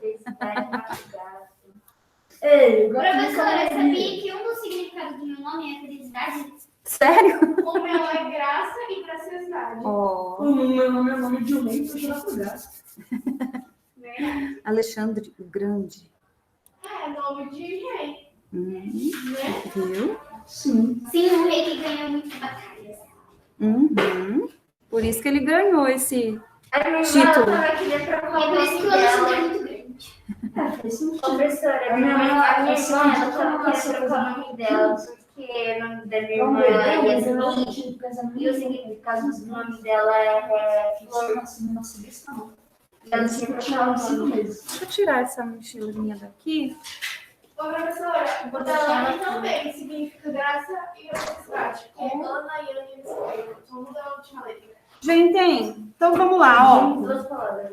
Felicidade, Mato Grosso. Ei, Professora, sabia que um dos significados do meu nome é felicidade? Sério? O meu é graça e graciosidade. Ó, O meu nome é nome de um homem, tô jurando por graça. Verdade. Alexandre o Grande. É nome de rei, né? Viu? Sim. Sim, um rei que ganhou muitas batalhas. Por isso que ele ganhou esse A minha irmã título. também queria trocar E o por isso que nome o Alexandre dela. é muito grande. Faz sentido. Professora, A minha mãe a minha é só irmã, de ela só queria comunicação, trocar o nome dela, porque o nome da minha irmã é Yasmin, e o significado do nome dela é flor. Ela queria trocar o nome. Deixa eu tirar essa mochilinha daqui. Ô, professora, o dela aqui também significa graça e graciosidade. É Ana e Ana Silveira. Só muda a última letra. Gente, então vamos lá, ó. Duas palavras.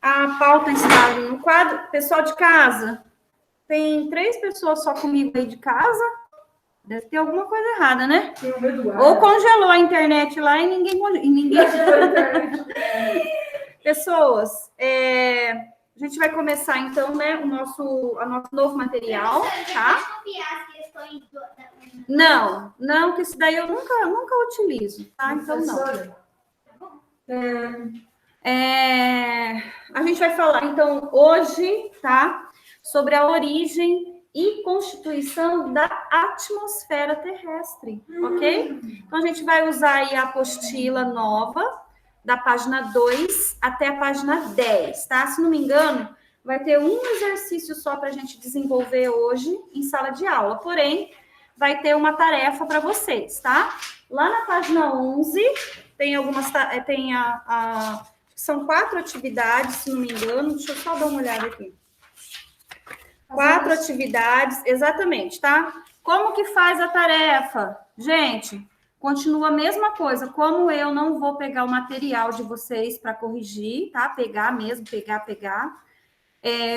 A pauta está ali no quadro. Pessoal de casa, tem 3 pessoas só comigo aí de casa. Deve ter alguma coisa errada, né? Tem o Eduardo. Ou congelou a internet lá e ninguém... Pessoas, a gente vai começar, então, né, o nosso novo material, tá? Pode copiar as questões Não, que isso daí eu nunca utilizo, tá? Então, não. A gente vai falar, então, hoje, tá? Sobre a origem e constituição da atmosfera terrestre, ok? Então, a gente vai usar aí a apostila nova, da página 2 até a página 10, tá? Se não me engano, vai ter um exercício só para a gente desenvolver hoje em sala de aula, porém, vai ter uma tarefa para vocês, tá? Lá na página 11, tem algumas, são 4 atividades, se não me engano, deixa eu só dar uma olhada aqui. 4 atividades, exatamente, tá? Como que faz a tarefa? Gente, continua a mesma coisa, como eu não vou pegar o material de vocês para corrigir, tá? Pegar,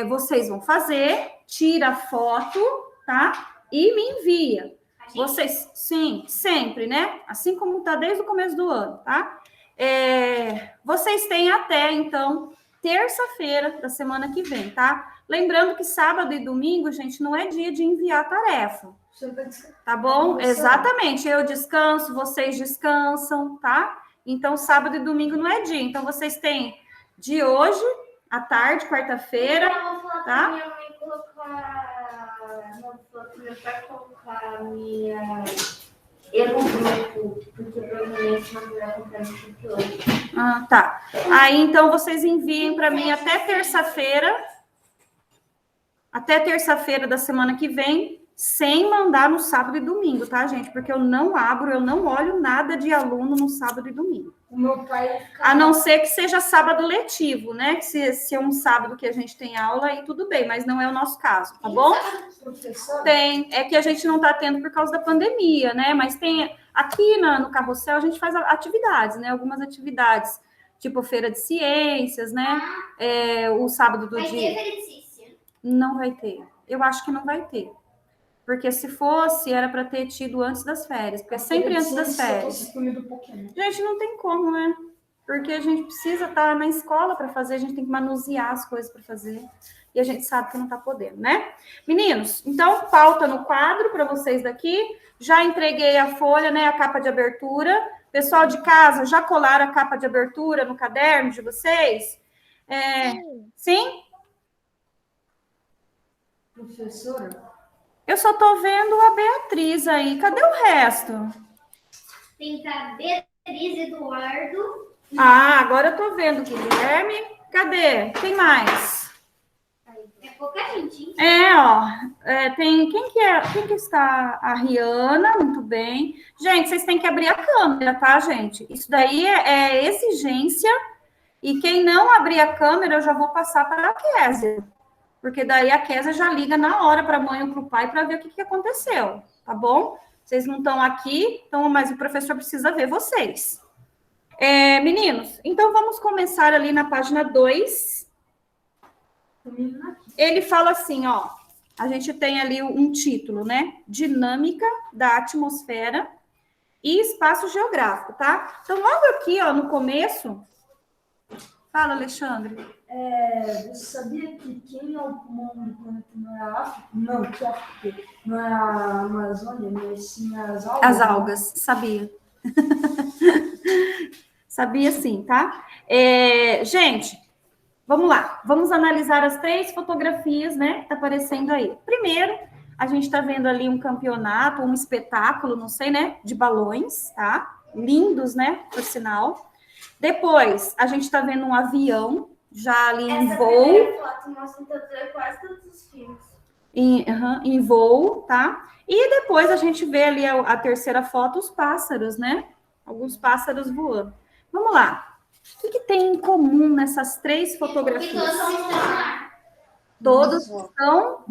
vocês vão fazer, tira a foto, tá? E me envia. Vocês, sim, sempre, né? Assim como tá desde o começo do ano, tá? Vocês têm até, então, terça-feira da semana que vem, tá? Lembrando que sábado e domingo, gente, não é dia de enviar tarefa. Tá bom? Exatamente. Eu descanso, vocês descansam, tá? Então, sábado e domingo não é dia. Então, vocês têm de hoje, à tarde, quarta-feira, Eu vou falar tá? pra minha mãe colocar. Não, vou falar pro meu pai colocar a minha. Eu no grupo, porque provavelmente não vai comprar no grupo hoje. Ah, tá. Aí, então, vocês enviem para mim até terça-feira da semana que vem, sem mandar no sábado e domingo, tá, gente? Porque eu não olho nada de aluno no sábado e domingo. O meu pai... A não ser que seja sábado letivo, né? Que se é um sábado que a gente tem aula, aí tudo bem, mas não é o nosso caso, tá bom? Professor? Tem, é que a gente não tá tendo por causa da pandemia, né? Mas tem, aqui no Carrossel, a gente faz atividades, né? Algumas atividades, tipo feira de ciências, né? O sábado do Vai dia... ter feira de ciência? Não vai ter. Eu acho que não vai ter. Porque se fosse, era para ter tido antes das férias. Porque é sempre antes das férias. Gente, não tem como, né? Porque a gente precisa estar na escola para fazer, a gente tem que manusear as coisas para fazer. E a gente sabe que não está podendo, né? Meninos, então, pauta no quadro para vocês daqui. Já entreguei a folha, né? A capa de abertura. Pessoal de casa, já colaram a capa de abertura no caderno de vocês? Sim? Professora? Eu só tô vendo a Beatriz aí. Cadê o resto? Tem a Beatriz, Eduardo. Ah, agora eu tô vendo Guilherme. Cadê? Tem mais? É pouca gente, hein? Tem quem que está? A Rihanna, muito bem. Gente, vocês têm que abrir a câmera, tá, gente? Isso daí é exigência. E quem não abrir a câmera, eu já vou passar para a Kézia. Porque daí a Kézia já liga na hora para a mãe ou para o pai para ver o que aconteceu, tá bom? Vocês não estão aqui, então, mas o professor precisa ver vocês. Meninos, então vamos começar ali na página 2. Ele fala assim, ó, a gente tem ali um título, né? Dinâmica da atmosfera e espaço geográfico, tá? Então, logo aqui, ó, no começo... Fala, Alexandre. Você sabia que quem é o pulmão do planeta não é a África? Não, que África não é a Amazônia, mas sim as algas. As algas, sabia. Sabia sim, tá? Gente, vamos lá. Vamos analisar as 3 fotografias, né, que tá aparecendo aí. Primeiro, a gente tá vendo ali um campeonato, um espetáculo, não sei, né, de balões, tá? Lindos, né, por sinal. Depois, a gente tá vendo um avião já ali em Essa voo. primeira foto mostra quase todos os filmes. Em voo, tá? E depois a gente vê ali a terceira foto, os pássaros, né? Alguns pássaros voando. Vamos lá. O que tem em comum nessas 3 E todos fotografias? são estacionários. Todos estão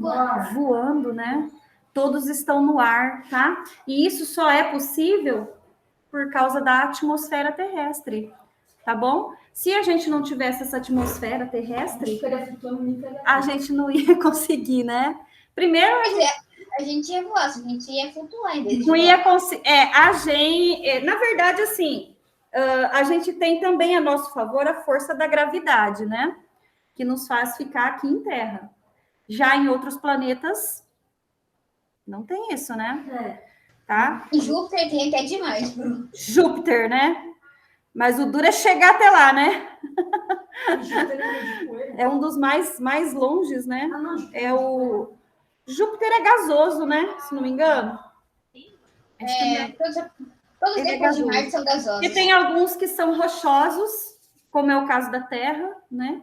voando, né? Todos estão no ar, tá? E isso só é possível por causa da atmosfera terrestre, tá bom? Se a gente não tivesse essa atmosfera terrestre, a gente não ia conseguir, né? Primeiro, A gente ia voar, a gente ia flutuar em vez de não voar. ia conseguir. A gente, na verdade, assim, a gente tem também a nosso favor a força da gravidade, né? Que nos faz ficar aqui em Terra. Já em outros planetas, não tem isso, né? Tá? Em Júpiter tem até demais, Bruno. Júpiter, né? Mas o duro é chegar até lá, né? É um dos mais longes, né? Júpiter é gasoso, né? Se não me engano. Todos Ele é depois de gasoso. Marte são gasosos. E tem alguns que são rochosos, como é o caso da Terra, né?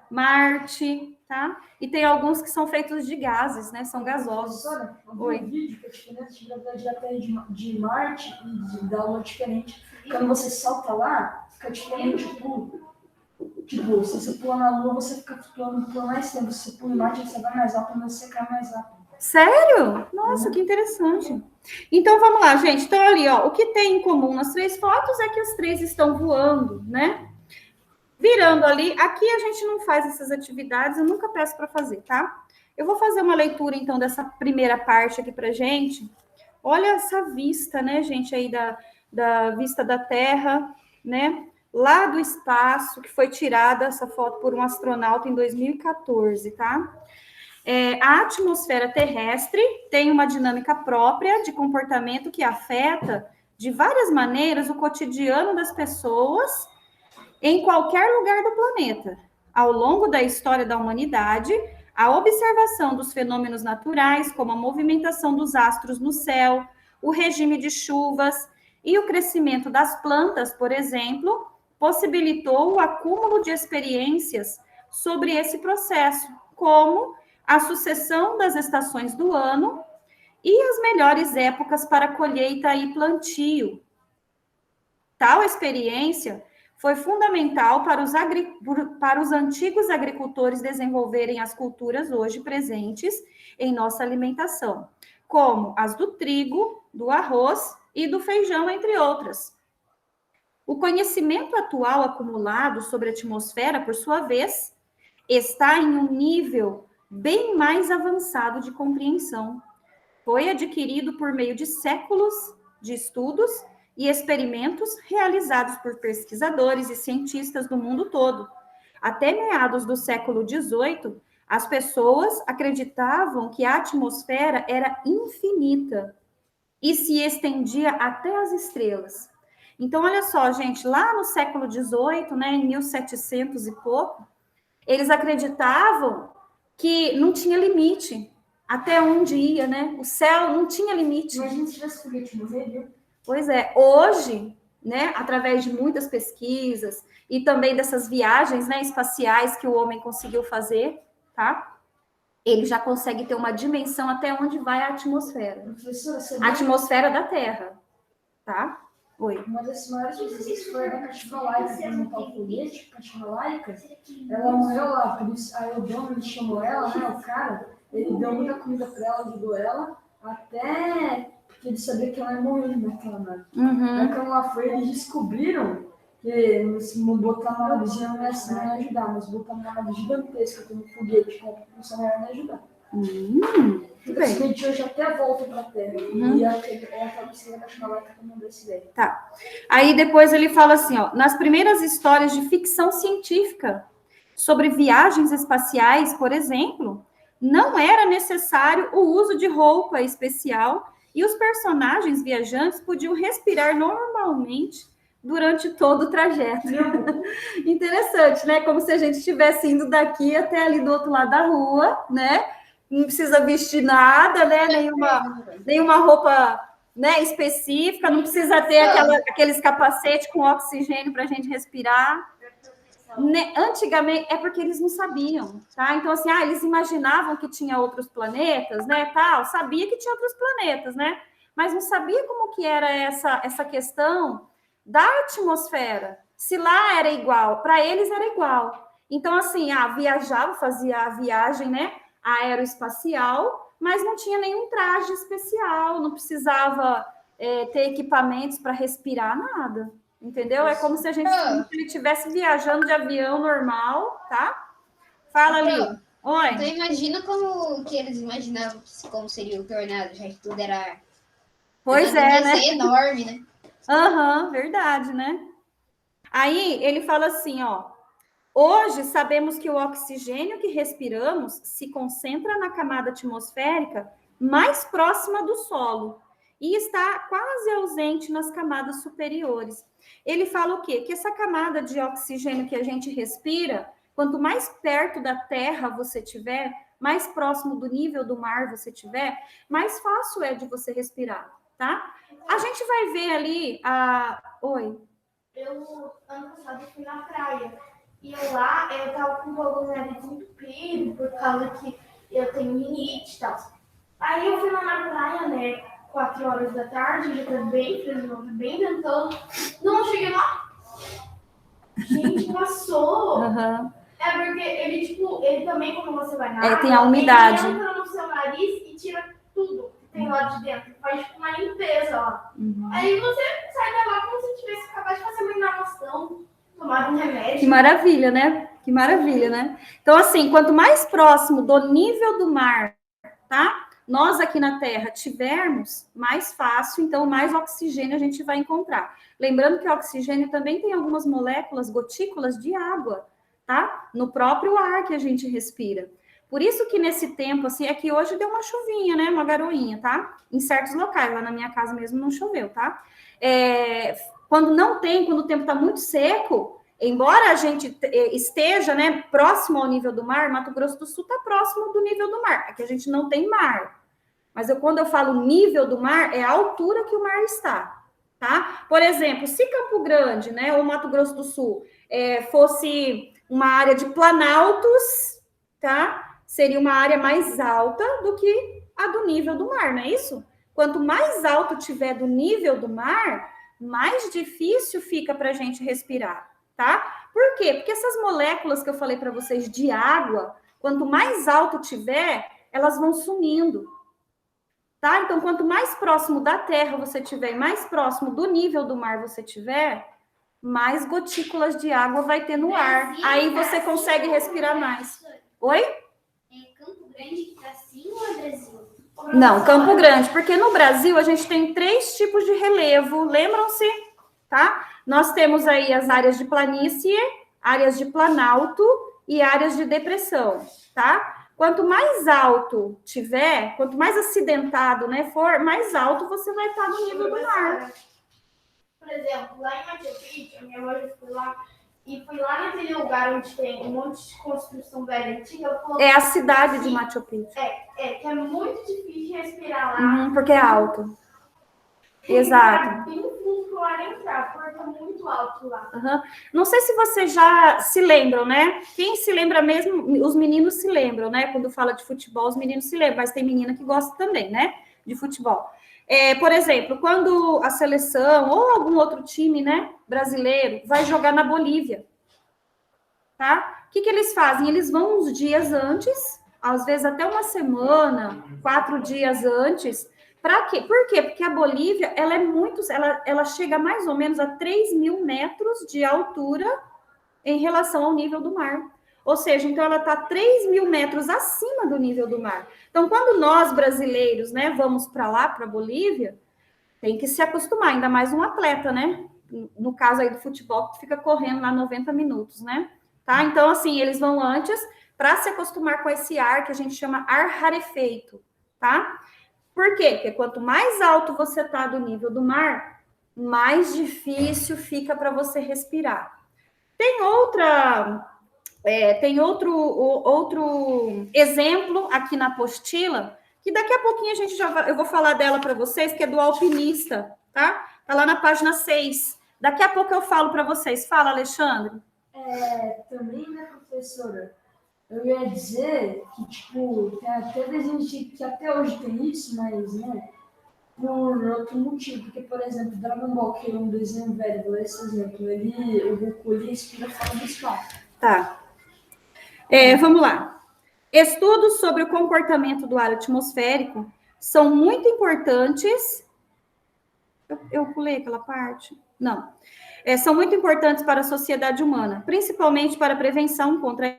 Marte, tá? E tem alguns que são feitos de gases, né? São gasosos. Oi. Um vídeo que a diferença de gravidade da Terra de Marte e da Lua é diferente. Quando você salta lá, fica diferente o pulo. Tipo, se você pula na Lua, você fica flutuando por mais tempo. Se você pula em Marte, você vai mais rápido, mas você cai mais rápido. Sério? Nossa, que interessante. Então, vamos lá, gente. Então, ali, ó, o que tem em comum nas 3 fotos é que as 3 estão voando, né? Virando ali. Aqui a gente não faz essas atividades, eu nunca peço para fazer, tá? Eu vou fazer uma leitura, então, dessa primeira parte aqui pra gente. Olha essa vista, né, gente, aí da vista da Terra, né? Lá do espaço, que foi tirada essa foto por um astronauta em 2014, tá? A atmosfera terrestre tem uma dinâmica própria de comportamento que afeta de várias maneiras o cotidiano das pessoas em qualquer lugar do planeta. Ao longo da história da humanidade, a observação dos fenômenos naturais, como a movimentação dos astros no céu, o regime de chuvas e o crescimento das plantas, por exemplo, possibilitou o acúmulo de experiências sobre esse processo, como a sucessão das estações do ano e as melhores épocas para colheita e plantio. Tal experiência foi fundamental para os antigos agricultores desenvolverem as culturas hoje presentes em nossa alimentação, como as do trigo, do arroz e do feijão, entre outras. O conhecimento atual acumulado sobre a atmosfera, por sua vez, está em um nível bem mais avançado de compreensão. Foi adquirido por meio de séculos de estudos e experimentos realizados por pesquisadores e cientistas do mundo todo. Até meados do século XVIII, as pessoas acreditavam que a atmosfera era infinita e se estendia até as estrelas. Então, olha só, gente, lá no século XVIII, né, em 1700 e pouco, eles acreditavam que não tinha limite até onde ia, né? O céu não tinha limite. Imagina se tivesse foguete no meio. Pois é, hoje, né, através de muitas pesquisas e também dessas viagens, né, espaciais que o homem conseguiu fazer, tá? Ele já consegue ter uma dimensão até onde vai a atmosfera. Professora, você A atmosfera da Terra, tá? Oi. Uma das maiores vezes foi da Cativa Laica, que montou o foguete, Cativa Laica, ela morreu lá, por isso, aí o dono, ele chamou ela, né, o cara, ele deu muita comida pra ela, ajudou ela, até que ele sabia que ela ia morrer naquela nave. Aí quando ela foi, eles descobriram que se botar uma navezinha não ia ajudar, mas botar uma nave gigantesca como um foguete, com a propulsão não ia ajudar. Esse foguete hoje até volta pra Terra. E ela estava sendo apaixonada por uma desse ideia. Tá. Aí depois ele fala assim, ó, nas primeiras histórias de ficção científica Sobre viagens espaciais, por exemplo, não era necessário o uso de roupa especial e os personagens viajantes podiam respirar normalmente durante todo o trajeto. Interessante, né? Como se a gente estivesse indo daqui até ali do outro lado da rua, né? Não precisa vestir nada, né? Nenhuma roupa, né, específica, não precisa ter aqueles capacetes com oxigênio para a gente respirar. Antigamente, é porque eles não sabiam, tá? Então, assim, eles imaginavam que tinha outros planetas, né, tal, sabia que tinha outros planetas, né? Mas não sabia como que era essa questão da atmosfera. Se lá era igual, para eles era igual. Então, assim, viajava, fazia a viagem, né, aeroespacial, mas não tinha nenhum traje especial, não precisava ter equipamentos para respirar, nada. Entendeu? É como se a gente estivesse viajando de avião normal, tá? Fala ali. Oi. Então imagina como que eles imaginavam como seria o tornado, já que tudo era ar. Pois é, né? Ser enorme, né? Aham, verdade, né? Aí ele fala assim, ó. Hoje sabemos que o oxigênio que respiramos se concentra na camada atmosférica mais próxima do solo e está quase ausente nas camadas superiores. Ele fala o quê? Que essa camada de oxigênio que a gente respira, quanto mais perto da Terra você tiver, mais próximo do nível do mar você tiver, mais fácil é de você respirar, tá? A gente vai ver ali Oi. Eu, ano passado, fui na praia. E lá, eu tava com o pouco de nariz entupido, por causa que eu tenho rinite e tal. Aí eu fui lá na praia, né, 4 horas da tarde, já tá bem frio, bem ventando. Não cheguei lá. Gente, passou. Uhum. É porque ele também, quando você vai na água, tem a umidade. Ele entra no seu nariz e tira tudo que tem lá de dentro. Faz tipo uma limpeza lá. Uhum. Aí você sai da lá como se tivesse acabado de fazer uma inalação, tomar um remédio. Que maravilha, né? Que maravilha, né? Então, assim, quanto mais próximo do nível do mar, tá? Nós aqui na Terra tivermos, mais fácil, então mais oxigênio a gente vai encontrar. Lembrando que o oxigênio também tem algumas moléculas, gotículas de água, tá? No próprio ar que a gente respira. Por isso que nesse tempo, assim, é que hoje deu uma chuvinha, né? Uma garoinha, tá? Em certos locais, lá na minha casa mesmo não choveu, tá? Quando o tempo tá muito seco, embora a gente esteja, né, próximo ao nível do mar, Mato Grosso do Sul está próximo do nível do mar, aqui a gente não tem mar. Mas quando eu falo nível do mar, é a altura que o mar está, tá? Por exemplo, se Campo Grande, né, ou Mato Grosso do Sul, fosse uma área de planaltos, tá? Seria uma área mais alta do que a do nível do mar, não é isso? Quanto mais alto tiver do nível do mar, mais difícil fica para a gente respirar, tá? Por quê? Porque essas moléculas que eu falei para vocês de água, quanto mais alto tiver, elas vão sumindo, tá? Então, quanto mais próximo da Terra você tiver, mais próximo do nível do mar você tiver, mais gotículas de água vai ter no ar. Aí você consegue respirar mais. Oi? Campo Grande que tá assim ou é Brasil? Não, Campo Grande, porque no Brasil a gente tem 3 tipos de relevo, lembram-se? Tá? Nós temos aí as áreas de planície, áreas de planalto e áreas de depressão, tá? Quanto mais alto tiver, quanto mais acidentado, né, for, mais alto você vai estar no nível do mar. Por exemplo, lá em Machu Picchu, a minha avó já foi lá, e foi lá naquele lugar onde tem um monte de construção velha antiga. É a cidade de Machu Picchu. Que é muito difícil respirar lá. Porque é alto. Exato. Bem fundo pro ar entrar, porque é muito alto lá. Uhum. Não sei se vocês já se lembram, né? Quem se lembra mesmo, os meninos se lembram, né? Quando fala de futebol, os meninos se lembram, mas tem menina que gosta também, né? De futebol. Por exemplo, quando a seleção ou algum outro time, né, brasileiro vai jogar na Bolívia, tá? O que eles fazem? Eles vão uns dias antes, às vezes até uma semana, 4 dias antes. Para quê? Por quê? Porque a Bolívia, ela chega mais ou menos a 3.000 metros de altura em relação ao nível do mar. Ou seja, então ela está 3.000 metros acima do nível do mar. Então, quando nós brasileiros, né, vamos para lá, para a Bolívia, tem que se acostumar, ainda mais um atleta, né? No caso aí do futebol, que fica correndo lá 90 minutos, né? tá? Então, assim, eles vão antes para se acostumar com esse ar que a gente chama ar rarefeito, tá? Por quê? Porque quanto mais alto você está do nível do mar, mais difícil fica para você respirar. Tem outro exemplo aqui na apostila, que daqui a pouquinho eu vou falar dela para vocês, que é do alpinista, tá? Tá lá na página 6. Daqui a pouco eu falo para vocês. Fala, Alexandre. Também, né, professora? Eu ia dizer que, tipo, tem até desenho que até hoje tem isso, mas, né, por outro motivo. Porque, por exemplo, Dragon Ball, que é um desenho velho, vou dar esse exemplo, o Goku, ele inspira fora do espaço. Tá. Vamos lá. Estudos sobre o comportamento do ar atmosférico são muito importantes. Eu pulei aquela parte? Não. São muito importantes para a sociedade humana, principalmente para a prevenção contra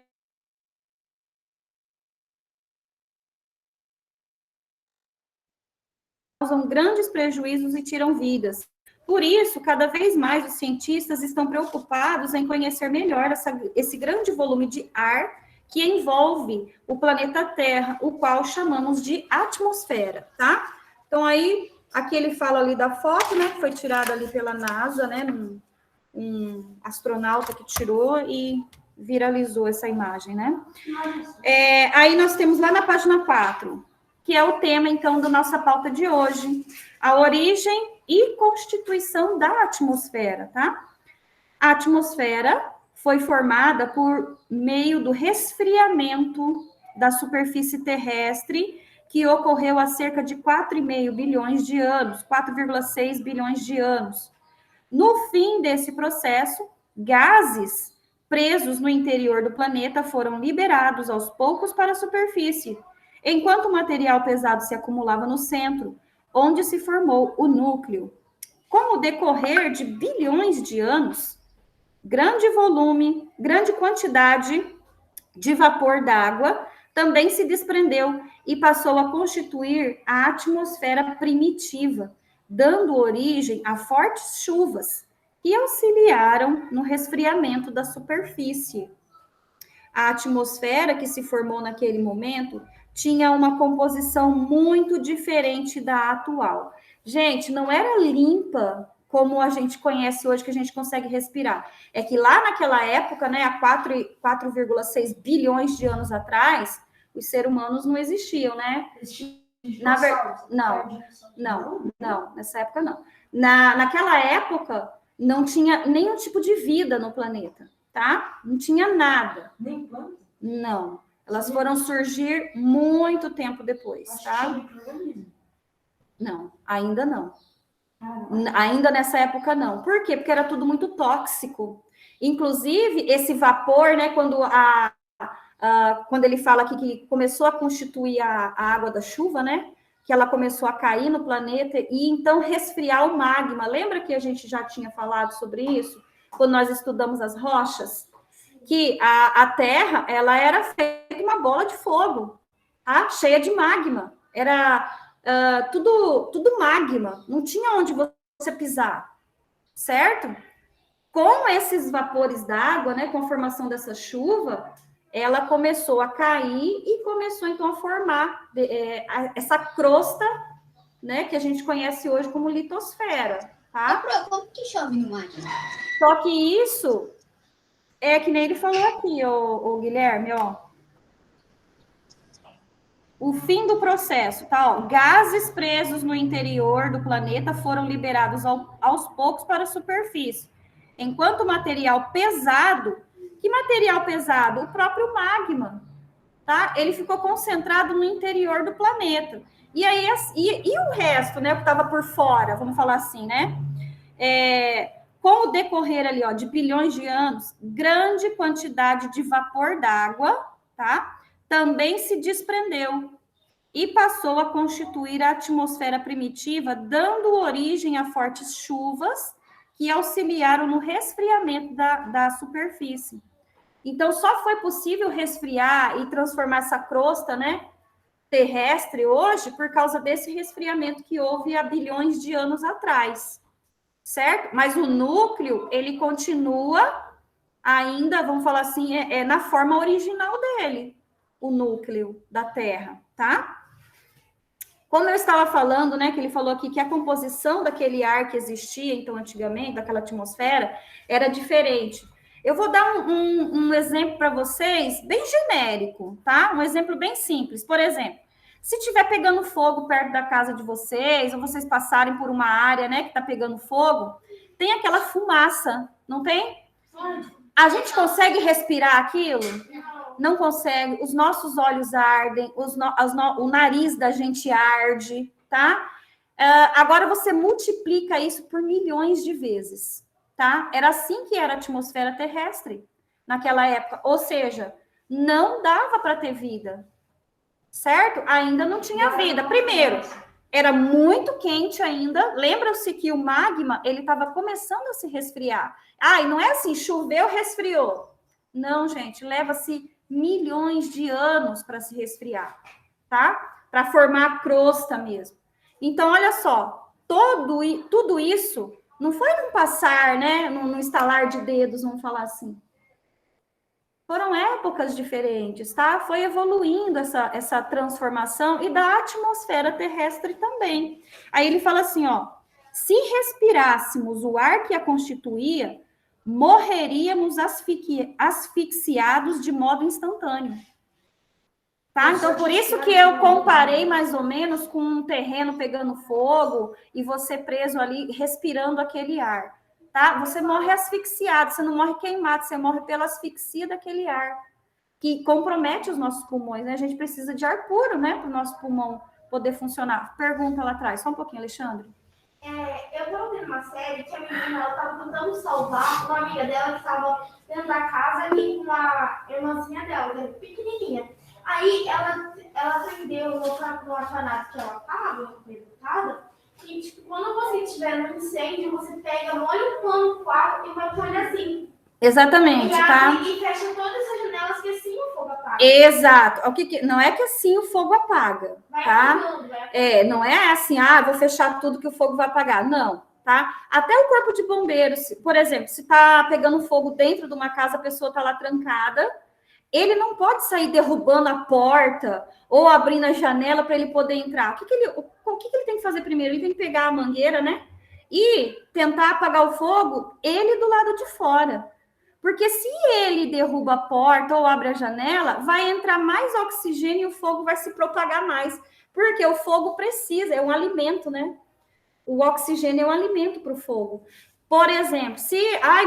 causam grandes prejuízos e tiram vidas. Por isso, cada vez mais os cientistas estão preocupados em conhecer melhor esse grande volume de ar que envolve o planeta Terra, o qual chamamos de atmosfera, tá? Então, aí, aqui ele fala ali da foto, né, que foi tirada ali pela NASA, né, um astronauta que tirou e viralizou essa imagem, né? Aí nós temos lá na página 4, que é o tema, então, da nossa pauta de hoje, a origem e constituição da atmosfera, tá? A atmosfera foi formada por meio do resfriamento da superfície terrestre, que ocorreu há cerca de 4,5 bilhões de anos, 4,6 bilhões de anos. No fim desse processo, gases presos no interior do planeta foram liberados aos poucos para a superfície, enquanto o material pesado se acumulava no centro, onde se formou o núcleo. Com o decorrer de bilhões de anos, grande volume, grande quantidade de vapor d'água também se desprendeu e passou a constituir a atmosfera primitiva, dando origem a fortes chuvas que auxiliaram no resfriamento da superfície. A atmosfera que se formou naquele momento tinha uma composição muito diferente da atual. Gente, não era limpa como a gente conhece hoje, que a gente consegue respirar. É que lá naquela época, né, há 4,6 bilhões de anos atrás, os seres humanos não existiam, né? Não, nessa época não. Naquela época, não tinha nenhum tipo de vida no planeta, tá? Não tinha nada. Nem planta? Não. Elas foram surgir muito tempo depois, tá? Não, ainda não. Ainda nessa época não. Por quê? Porque era tudo muito tóxico. Inclusive, esse vapor, né, quando ele fala aqui que começou a constituir a água da chuva, né, que ela começou a cair no planeta e então resfriar o magma. Lembra que a gente já tinha falado sobre isso? Quando nós estudamos as rochas? Que a Terra, ela era feita uma bola de fogo, tá? Cheia de magma. Era tudo magma. Não tinha onde você pisar, certo? Com esses vapores d'água, né, com a formação dessa chuva, ela começou a cair e começou, então, a formar essa crosta, né, que a gente conhece hoje como litosfera, tá? Como que chove no mar? Só que isso é que nem ele falou aqui, o Guilherme, ó. O fim do processo, tá? Ó, gases presos no interior do planeta foram liberados aos poucos para a superfície, enquanto o material pesado. Que material pesado? O próprio magma, tá? Ele ficou concentrado no interior do planeta. E aí, e o resto, né? O que estava por fora, vamos falar assim, né? Com o decorrer ali, ó, de bilhões de anos, grande quantidade de vapor d'água, tá? Também se desprendeu e passou a constituir a atmosfera primitiva, dando origem a fortes chuvas que auxiliaram no resfriamento da superfície. Então, só foi possível resfriar e transformar essa crosta, né, terrestre hoje por causa desse resfriamento que houve há bilhões de anos atrás, certo? Mas o núcleo, ele continua ainda, vamos falar assim, é na forma original dele, o núcleo da Terra, tá? Como eu estava falando, né, que ele falou aqui que a composição daquele ar que existia, então, antigamente, daquela atmosfera, era diferente. Eu vou dar um exemplo para vocês, bem genérico, tá? Um exemplo bem simples. Por exemplo, se estiver pegando fogo perto da casa de vocês, ou vocês passarem por uma área, né, que está pegando fogo, tem aquela fumaça, não tem? A gente consegue respirar aquilo? Não consegue. Os nossos olhos ardem, o nariz da gente arde, tá? Agora você multiplica isso por milhões de vezes, tá? Era assim que era a atmosfera terrestre naquela época. Ou seja, não dava para ter vida, certo? Ainda não tinha vida. Primeiro, era muito quente ainda. Lembra-se que o magma, ele estava começando a se resfriar. E não é assim, choveu, resfriou. Não, gente, leva-se milhões de anos para se resfriar, tá? Para formar a crosta mesmo. Então, olha só, tudo isso não foi num passar, né? Num estalar de dedos, vamos falar assim. Foram épocas diferentes, tá? Foi evoluindo essa transformação e da atmosfera terrestre também. Aí ele fala assim, ó, se respirássemos o ar que a constituía, morreríamos asfixiados de modo instantâneo. Tá? Então, por isso que eu comparei mais ou menos com um terreno pegando fogo e você preso ali, respirando aquele ar. Tá? Você morre asfixiado, você não morre queimado, você morre pela asfixia daquele ar, que compromete os nossos pulmões, né? A gente precisa de ar puro, né, para o nosso pulmão poder funcionar. Pergunta lá atrás, só um pouquinho, Alexandre. Eu estava vendo uma série que a menina estava tentando salvar uma amiga dela que estava dentro da casa e uma irmãzinha dela, que era pequenininha. Aí ela aprendeu no orfanato que ela estava, deputada, que tipo, quando você estiver no incêndio, você pega, molha o pano no quarto e vai pôr assim. Exatamente, tá? E fecha todas as janelas, que assim o fogo apaga. Exato. Não é que assim o fogo apaga, tá? Não é assim, vou fechar tudo que o fogo vai apagar. Não, tá? Até o corpo de bombeiros, por exemplo, se tá pegando fogo dentro de uma casa, a pessoa tá lá trancada, ele não pode sair derrubando a porta ou abrindo a janela para ele poder entrar. O que ele tem que fazer primeiro? Ele tem que pegar a mangueira, né? E tentar apagar o fogo, ele do lado de fora. Porque se ele derruba a porta ou abre a janela, vai entrar mais oxigênio e o fogo vai se propagar mais. Porque o fogo precisa, é um alimento, né? O oxigênio é um alimento para o fogo. Por exemplo,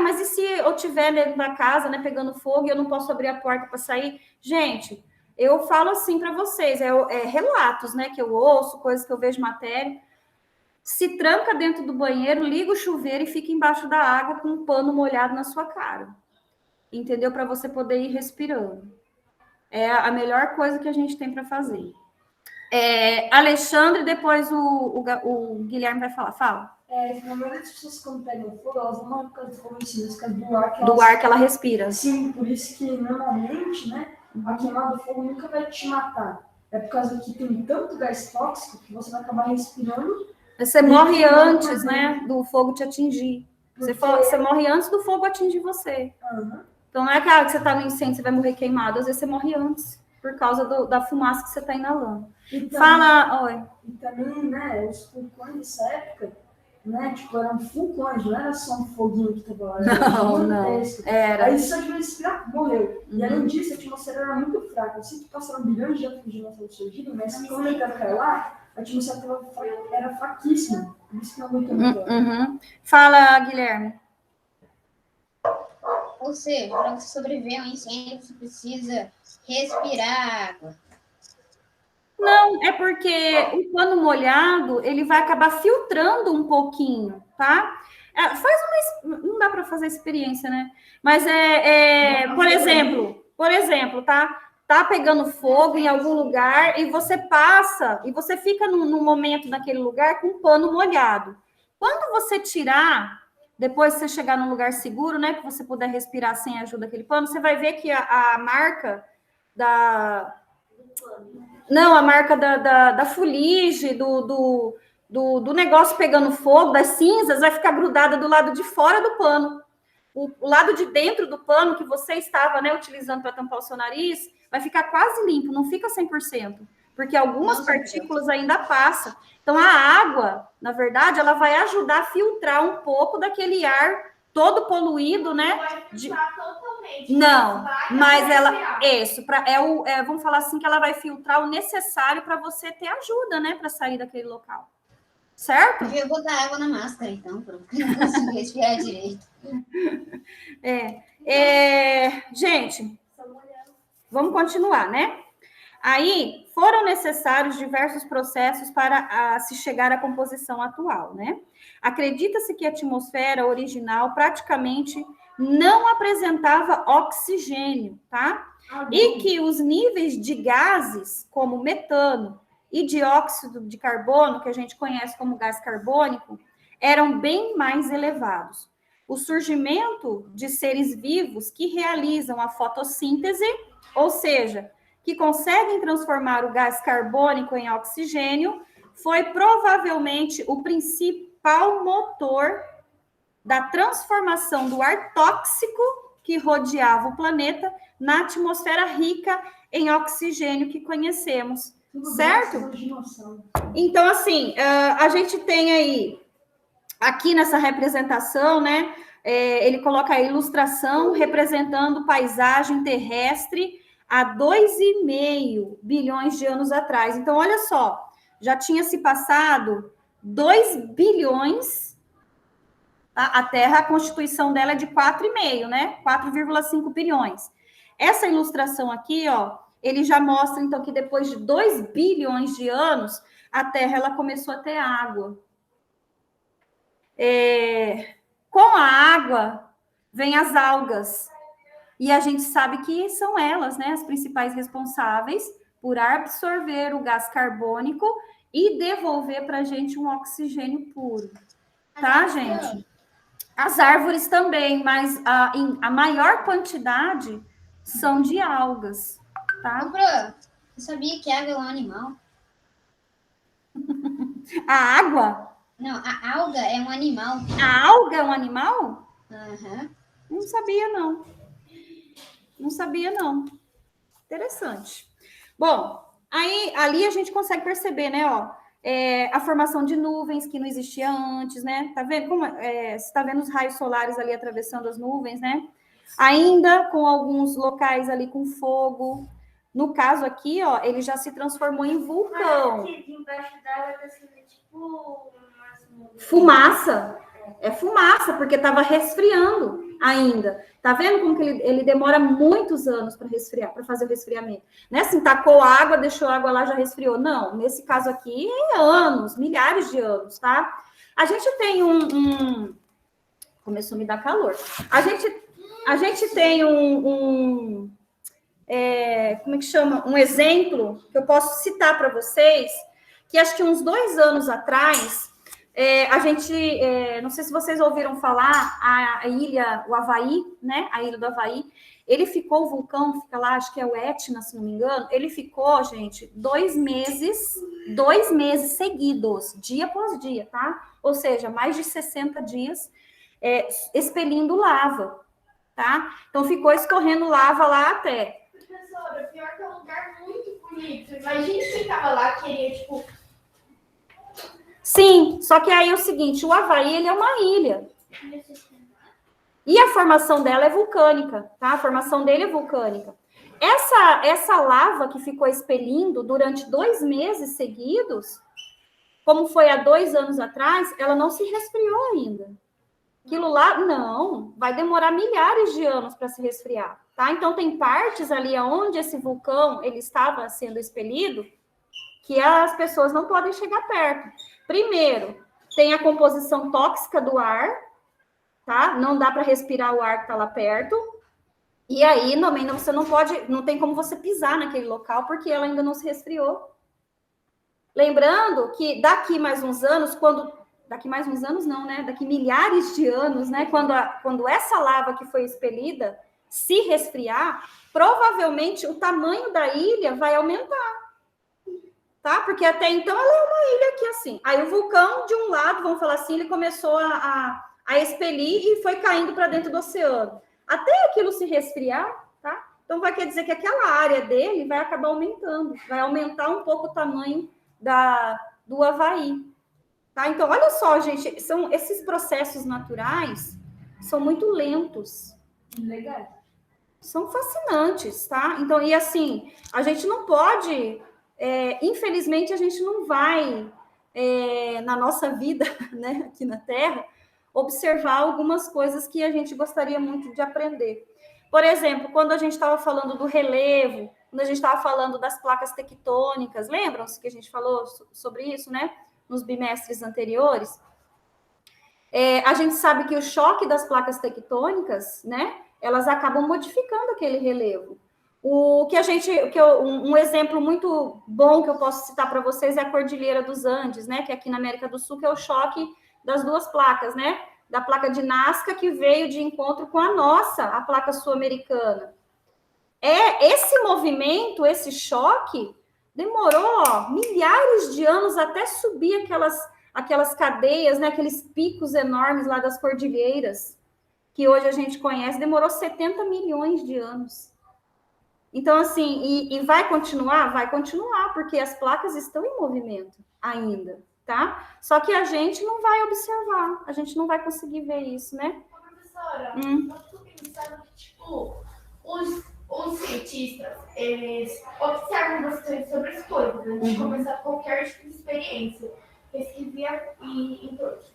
mas e se eu estiver dentro da casa, né, pegando fogo e eu não posso abrir a porta para sair? Gente, eu falo assim para vocês, relatos, né, que eu ouço, coisas que eu vejo matéria. Se tranca dentro do banheiro, liga o chuveiro e fica embaixo da água com um pano molhado na sua cara. Entendeu? Para você poder ir respirando. É a melhor coisa que a gente tem para fazer. Alexandre, depois o Guilherme vai falar. Fala. Na maioria das pessoas, quando pegam fogo, elas não morrem por causa do fogo em si, mas por causa do ar que ela respira. Sim, por isso que normalmente, né, a queimada do fogo nunca vai te matar. É por causa que tem tanto gás tóxico que você vai acabar respirando. Você morre antes, né, do fogo te atingir. Você morre antes do fogo atingir você. Uhum. Então não é que você está no incêndio, você vai morrer queimado. Às vezes você morre antes, por causa da fumaça que você está inalando. Oi. E também, né, os vulcões dessa época, né, tipo, eram vulcões, não era só um foguinho que estava lá. Não. Era. Aí só de respirar, morreu. E além disso, a atmosfera era muito fraca. Eu sei que passaram bilhões de anos de nossa surgindo, mas quando ele caiu lá, a atmosfera era fraquíssima. Por isso que não aguentou muito. Fala, Guilherme. Ou seja, para você sobreviver a um incêndio, você precisa respirar água. Não, é porque o pano molhado, ele vai acabar filtrando um pouquinho, tá? Não dá para fazer experiência, né? Mas por exemplo, tá pegando fogo em algum lugar e você passa, e você fica num momento naquele lugar com um pano molhado. Quando você tirar, depois você chegar num lugar seguro, né, que você puder respirar sem a ajuda daquele pano, você vai ver que a marca a marca da fuligem, do negócio pegando fogo, das cinzas, vai ficar grudada do lado de fora do pano. o lado de dentro do pano que você estava, né, utilizando para tampar o seu nariz, vai ficar quase limpo, não fica 100%, porque algumas partículas ainda passam. Então, a água, na verdade, ela vai ajudar a filtrar um pouco daquele ar todo poluído, né? Totalmente. Não, mas ela, isso, vamos falar assim, que ela vai filtrar o necessário para você ter ajuda, né, para sair daquele local. Certo? Eu vou botar água na máscara, então, para não conseguir respirar direito. Gente, vamos continuar, né? Aí foram necessários diversos processos para se chegar à composição atual, né? Acredita-se que a atmosfera original praticamente não apresentava oxigênio, tá? E que os níveis de gases, como metano e dióxido de carbono, que a gente conhece como gás carbônico, eram bem mais elevados. O surgimento de seres vivos que realizam a fotossíntese, ou seja, que conseguem transformar o gás carbônico em oxigênio, foi provavelmente o principal motor da transformação do ar tóxico que rodeava o planeta na atmosfera rica em oxigênio que conhecemos, certo? Então, assim, a gente tem aí, aqui nessa representação, né, ele coloca a ilustração representando paisagem terrestre há 2,5 bilhões de anos atrás. Então, olha só, já tinha se passado 2 bilhões, tá? A Terra, a constituição dela é de 4,5, né? 4,5 bilhões. Essa ilustração aqui, ó, ele já mostra, então, que depois de 2 bilhões de anos, a Terra, ela começou a ter água. Com a água, vem as algas. E a gente sabe que são elas, né, as principais responsáveis por absorver o gás carbônico e devolver para a gente um oxigênio puro. Tá, gente? As árvores também, mas a maior quantidade são de algas, tá? Bro, eu sabia que água é um animal. A água? Não, a alga é um animal. A alga é um animal? Aham. Não sabia, não. Não sabia, não. Interessante. Bom, aí ali a gente consegue perceber, né, ó, a formação de nuvens que não existia antes, né? Tá vendo como você tá vendo os raios solares ali atravessando as nuvens, né? Ainda com alguns locais ali com fogo. No caso aqui, ó, ele já se transformou em vulcão. Aqui embaixo d'água tá sendo tipo Fumaça. É fumaça, porque estava resfriando ainda. Tá vendo como que ele demora muitos anos para resfriar, para fazer o resfriamento? Não é assim, tacou água, deixou a água lá, já resfriou. Não, nesse caso aqui, anos, milhares de anos, tá? A gente tem começou a me dar calor. A gente tem como é que chama? Um exemplo que eu posso citar para vocês, que acho que uns 2 anos atrás, a gente, não sei se vocês ouviram falar, a ilha, o Havaí, né? A ilha do Havaí, ele ficou, o vulcão fica lá, acho que é o Etna, se não me engano, ele ficou, gente, 2 meses seguidos, dia após dia, tá? Ou seja, mais de 60 dias expelindo lava, tá? Então ficou escorrendo lava lá até. Professora, pior que é um lugar muito bonito. Imagina quem tava lá, queria, tipo... Sim, só que aí é o seguinte, o Havaí, ele é uma ilha. E a formação dela é vulcânica, tá? A formação dele é vulcânica. Essa lava que ficou expelindo durante 2 meses seguidos, como foi há 2 anos atrás, ela não se resfriou ainda. Aquilo lá, não, vai demorar milhares de anos para se resfriar, tá? Então, tem partes ali onde esse vulcão, ele estava sendo expelido, que as pessoas não podem chegar perto. Primeiro, tem a composição tóxica do ar, tá? Não dá para respirar o ar que está lá perto. E aí, você não pode, não tem como você pisar naquele local, porque ela ainda não se resfriou. Lembrando que daqui mais uns anos, daqui mais uns anos não, né? Daqui milhares de anos, né? Quando essa lava que foi expelida se resfriar, provavelmente o tamanho da ilha vai aumentar. Tá? Porque até então ela é uma ilha aqui assim. Aí o vulcão, de um lado, vamos falar assim, ele começou a a expelir e foi caindo para dentro do oceano. Até aquilo se resfriar, tá? Então, quer dizer que aquela área dele vai acabar aumentando, vai aumentar um pouco o tamanho do Havaí. Tá? Então, olha só, gente, esses processos naturais são muito lentos. Legal. São fascinantes, tá? Então, e assim, a gente não pode, infelizmente, a gente não vai, na nossa vida, né, aqui na Terra, observar algumas coisas que a gente gostaria muito de aprender. Por exemplo, quando a gente estava falando do relevo, quando a gente estava falando das placas tectônicas, lembram-se que a gente falou sobre isso, né? Nos bimestres anteriores. A gente sabe que o choque das placas tectônicas, né? Elas acabam modificando aquele relevo. Um exemplo muito bom que eu posso citar para vocês é a Cordilheira dos Andes, né? Que aqui na América do Sul, que é o choque das duas placas, né? Da placa de Nazca, que veio de encontro com a nossa, a placa sul-americana. Esse movimento, esse choque, demorou milhares de anos até subir aquelas cadeias, né, aqueles picos enormes lá das cordilheiras, que hoje a gente conhece, demorou 70 milhões de anos. Então, assim, e vai continuar? Vai continuar, porque as placas estão em movimento ainda, tá? Só que a gente não vai observar, a gente não vai conseguir ver isso, né? Professora, eu tô pensando que, tipo, os cientistas, eles observam bastante sobre as coisas, antes de começar qualquer tipo de experiência, pesquisa e tudo.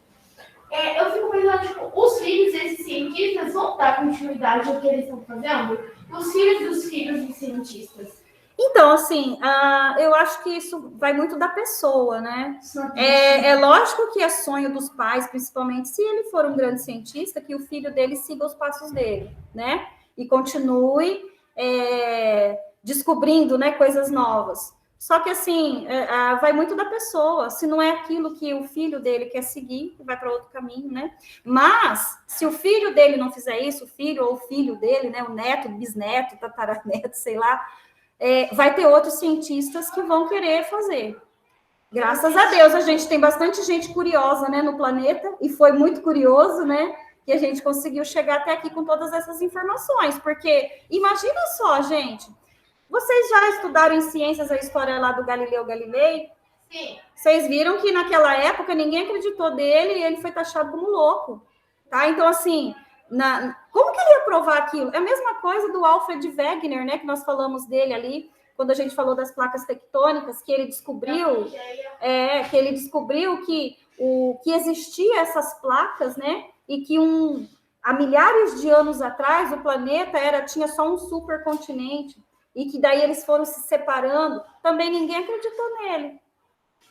Eu fico pensando, tipo, os filhos desses cientistas vão dar continuidade ao que eles estão fazendo? Os filhos dos filhos dos cientistas. Então, assim, eu acho que isso vai muito da pessoa, né? É lógico que é sonho dos pais, principalmente se ele for um grande cientista, que o filho dele siga os passos dele, né? E continue descobrindo, né, coisas novas. Só que, assim, vai muito da pessoa. Se não é aquilo que o filho dele quer seguir, vai para outro caminho, né? Mas, se o filho dele não fizer isso, o filho ou o filho dele, né, o neto, bisneto, tataraneto, sei lá, vai ter outros cientistas que vão querer fazer. Graças a Deus, a gente tem bastante gente curiosa, né, no planeta, e foi muito curioso, né, que a gente conseguiu chegar até aqui com todas essas informações, porque imagina só, gente, vocês já estudaram em ciências a história lá do Galileu Galilei? Sim. Vocês viram que naquela época ninguém acreditou dele e ele foi taxado como louco, tá? Então, assim, como que ele ia provar aquilo? É a mesma coisa do Alfred Wegener, né, que nós falamos dele ali, quando a gente falou das placas tectônicas, que ele descobriu, que existia essas placas, né, e que há milhares de anos atrás o planeta tinha só um supercontinente, e que daí eles foram se separando, também ninguém acreditou nele,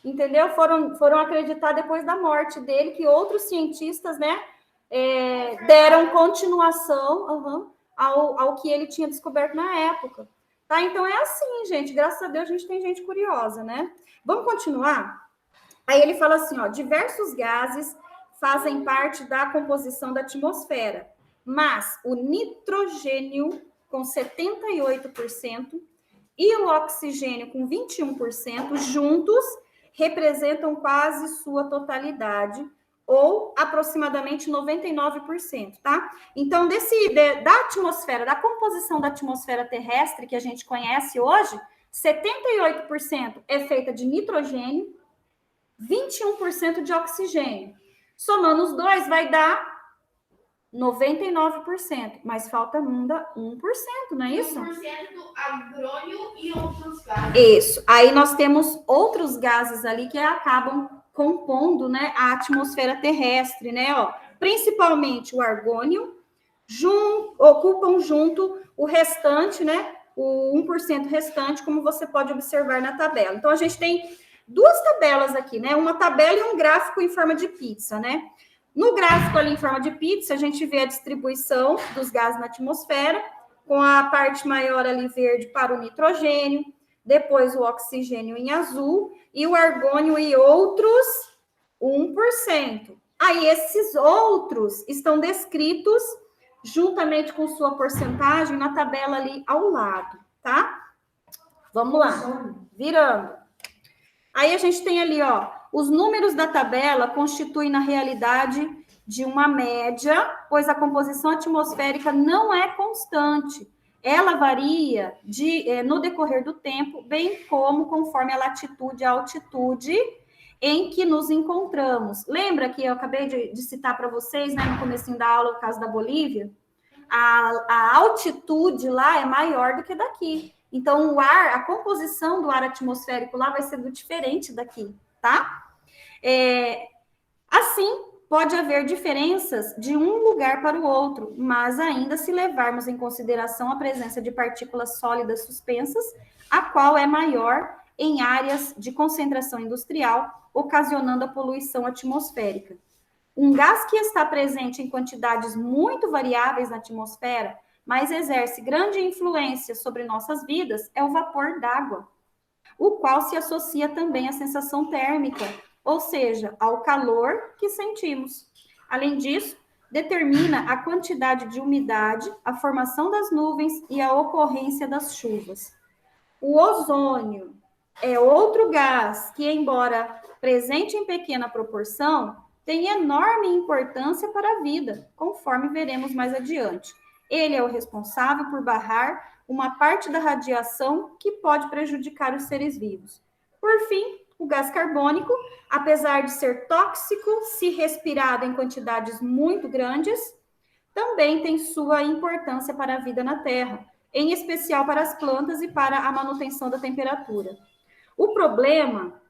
entendeu? Foram acreditar depois da morte dele, que outros cientistas, né, deram continuação ao que ele tinha descoberto na época. Tá? Então, é assim, gente, graças a Deus a gente tem gente curiosa, né? Vamos continuar? Aí ele fala assim, ó, diversos gases fazem parte da composição da atmosfera, mas o nitrogênio com 78% e o oxigênio com 21% juntos representam quase sua totalidade, ou aproximadamente 99%, tá? Então, da atmosfera, da composição da atmosfera terrestre que a gente conhece hoje, 78% é feita de nitrogênio, 21% de oxigênio. Somando os dois, vai dar 99%, mas falta ainda 1%, não é isso? 1% do agrônio e outros gases. Isso. Aí nós temos outros gases ali que acabam compondo, né, a atmosfera terrestre, né? Ó, principalmente o argônio, ocupam junto o restante, né? O 1% restante, como você pode observar na tabela. Então, a gente tem duas tabelas aqui, né? Uma tabela e um gráfico em forma de pizza, né? No gráfico ali em forma de pizza, a gente vê a distribuição dos gases na atmosfera, com a parte maior ali verde para o nitrogênio, depois o oxigênio em azul e o argônio e outros 1%. Aí esses outros estão descritos juntamente com sua porcentagem na tabela ali ao lado, tá? Vamos lá, virando. Aí a gente tem ali, ó, os números da tabela constituem, na realidade, de uma média, pois a composição atmosférica não é constante. Ela varia no decorrer do tempo, bem como conforme a latitude e a altitude em que nos encontramos. Lembra que eu acabei de citar para vocês, né, no comecinho da aula, o caso da Bolívia? A altitude lá é maior do que daqui. Então, o ar, a composição do ar atmosférico lá vai ser diferente daqui, tá? Assim, pode haver diferenças de um lugar para o outro, mas ainda se levarmos em consideração a presença de partículas sólidas suspensas, a qual é maior em áreas de concentração industrial, ocasionando a poluição atmosférica. Um gás que está presente em quantidades muito variáveis na atmosfera, mas exerce grande influência sobre nossas vidas, é o vapor d'água, o qual se associa também à sensação térmica, ou seja, ao calor que sentimos. Além disso, determina a quantidade de umidade, a formação das nuvens e a ocorrência das chuvas. O ozônio é outro gás que, embora presente em pequena proporção, tem enorme importância para a vida, conforme veremos mais adiante. Ele é o responsável por barrar uma parte da radiação que pode prejudicar os seres vivos. Por fim, o gás carbônico, apesar de ser tóxico, se respirado em quantidades muito grandes, também tem sua importância para a vida na Terra, em especial para as plantas e para a manutenção da temperatura. O problema,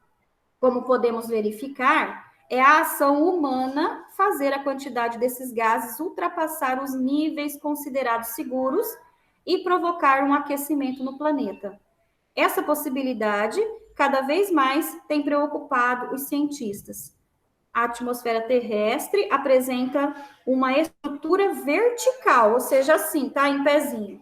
como podemos verificar, é a ação humana fazer a quantidade desses gases ultrapassar os níveis considerados seguros e provocar um aquecimento no planeta. Essa possibilidade, cada vez mais, tem preocupado os cientistas. A atmosfera terrestre apresenta uma estrutura vertical, ou seja, assim, tá? Em pezinho.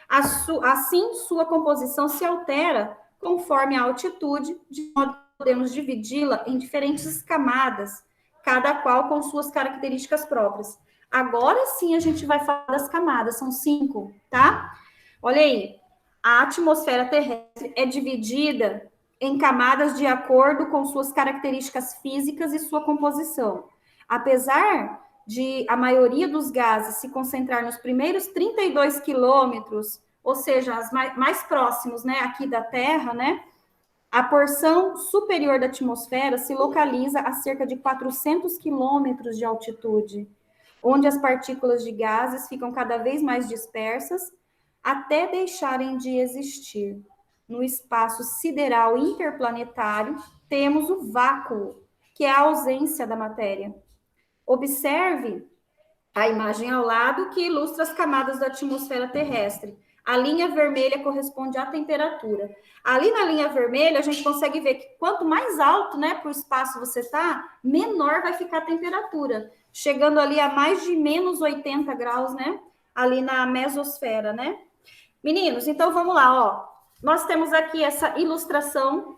Assim, sua composição se altera conforme a altitude, de modo que podemos dividi-la em diferentes camadas, cada qual com suas características próprias. Agora sim a gente vai falar das camadas, são 5, tá? Olha aí, a atmosfera terrestre é dividida em camadas de acordo com suas características físicas e sua composição. Apesar de a maioria dos gases se concentrar nos primeiros 32 quilômetros, ou seja, as mais próximos, né, aqui da Terra, né, a porção superior da atmosfera se localiza a cerca de 400 quilômetros de altitude, onde as partículas de gases ficam cada vez mais dispersas até deixarem de existir. No espaço sideral interplanetário, temos o vácuo, que é a ausência da matéria. Observe a imagem ao lado que ilustra as camadas da atmosfera terrestre. A linha vermelha corresponde à temperatura. Ali na linha vermelha, a gente consegue ver que quanto mais alto, né, para o espaço você está, menor vai ficar a temperatura. Chegando ali a mais de menos 80 graus, né? Ali na mesosfera, né? Meninos, então vamos lá, ó. Nós temos aqui essa ilustração.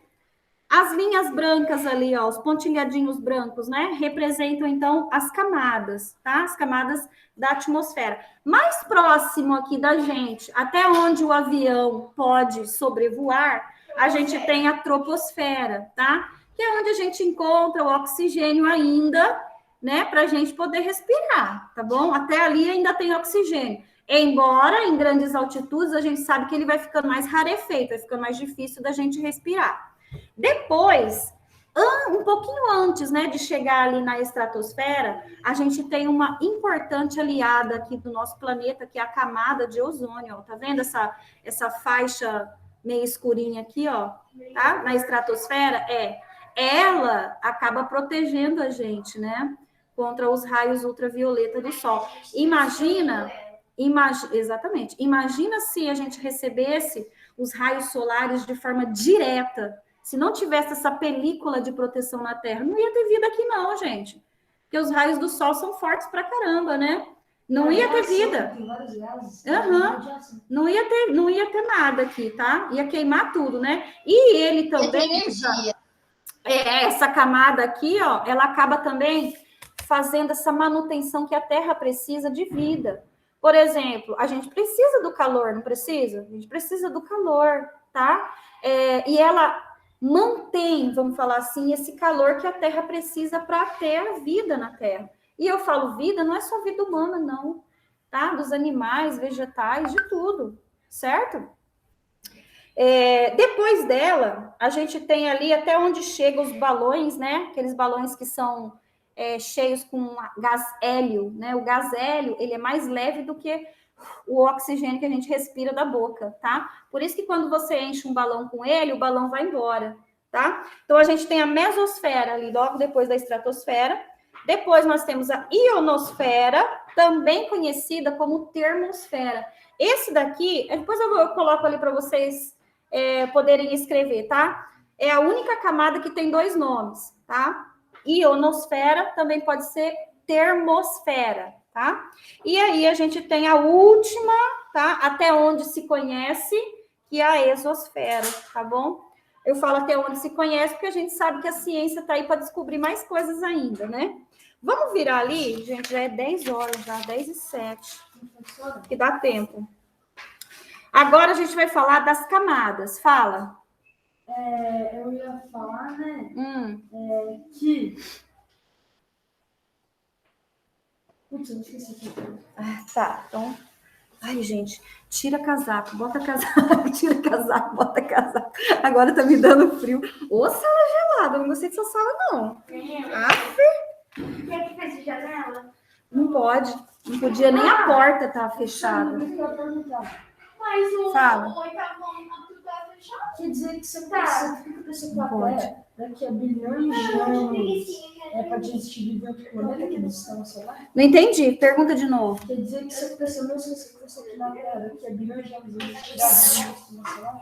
As linhas brancas ali, ó, os pontilhadinhos brancos, né? Representam, então, as camadas, tá? As camadas da atmosfera. Mais próximo aqui da gente, até onde o avião pode sobrevoar, a gente tem a troposfera, tá? Que é onde a gente encontra o oxigênio ainda, né? Para a gente poder respirar, tá bom? Até ali ainda tem oxigênio. Embora em grandes altitudes, a gente sabe que ele vai ficando mais rarefeito, vai ficando mais difícil da gente respirar. Depois, um pouquinho antes, né, de chegar ali na estratosfera, a gente tem uma importante aliada aqui do nosso planeta, que é a camada de ozônio, ó, tá vendo essa faixa meio escurinha aqui, ó, tá? Na estratosfera, ela acaba protegendo a gente, né, contra os raios ultravioleta do Sol. Exatamente. Imagina se a gente recebesse os raios solares de forma direta. Se não tivesse essa película de proteção na Terra, não ia ter vida aqui não, gente. Porque os raios do Sol são fortes pra caramba, né? Não ia ter vida. Não ia ter nada aqui, tá? Ia queimar tudo, né? E ele também... Essa camada aqui, ó, ela acaba também fazendo essa manutenção que a Terra precisa de vida. Por exemplo, a gente precisa do calor, não precisa? A gente precisa do calor, tá? E ela mantém, vamos falar assim, esse calor que a Terra precisa para ter a vida na Terra. E eu falo vida, não é só vida humana, não, tá? Dos animais, vegetais, de tudo, certo? Depois dela, a gente tem ali até onde chegam os balões, né? Aqueles balões que são cheios com gás hélio, né? O gás hélio, ele é mais leve do que o oxigênio que a gente respira da boca, tá? Por isso que quando você enche um balão com ele, o balão vai embora, tá? Então, a gente tem a mesosfera ali, logo depois da estratosfera. Depois, nós temos a ionosfera, também conhecida como termosfera. Esse daqui, depois eu coloco ali para vocês poderem escrever, tá? É a única camada que tem 2 nomes, tá? Ionosfera também pode ser termosfera, tá? E aí a gente tem a última, tá? Até onde se conhece, que é a exosfera, tá bom? Eu falo até onde se conhece, porque a gente sabe que a ciência tá aí para descobrir mais coisas ainda, né? Vamos virar ali, gente, já é 10 horas, já 10h07, que dá tempo. Agora a gente vai falar das camadas. Fala. Eu ia falar, né? Que. Putz, eu esqueci aqui. Tá, então. Ai, gente, tira casaco, bota casaco, tira casaco, bota casaco. Agora tá me dando frio. Ô, sala gelada, não gostei dessa sala, não. Quem é que fez janela? Não pode. Não podia nem a porta tá fechada. Mas o Fala. 8º ano tudo tá fechado. Quer dizer que você fica pensando que a Terra, daqui a bilhões de anos, pode existir vida em outro planeta aqui do sistema solar? Não entendi. Pergunta de novo. Quer dizer que você pensa mesmo se você pensa que na Terra, daqui a bilhões de anos, existirá vida no sistema solar?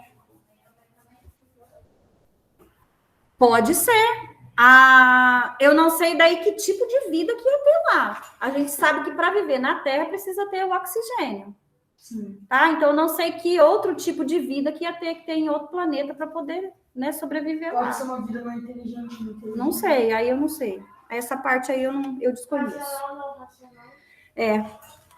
Pode ser. Eu não sei daí que tipo de vida que ia ter lá. A gente sabe que para viver na Terra precisa ter o oxigênio. Sim. Tá? Então, eu não sei que outro tipo de vida que ia ter que ter em outro planeta para poder, né, sobreviver lá. Pode ser uma vida não inteligente. Não sei, aí eu não sei. Essa parte aí eu desconheço.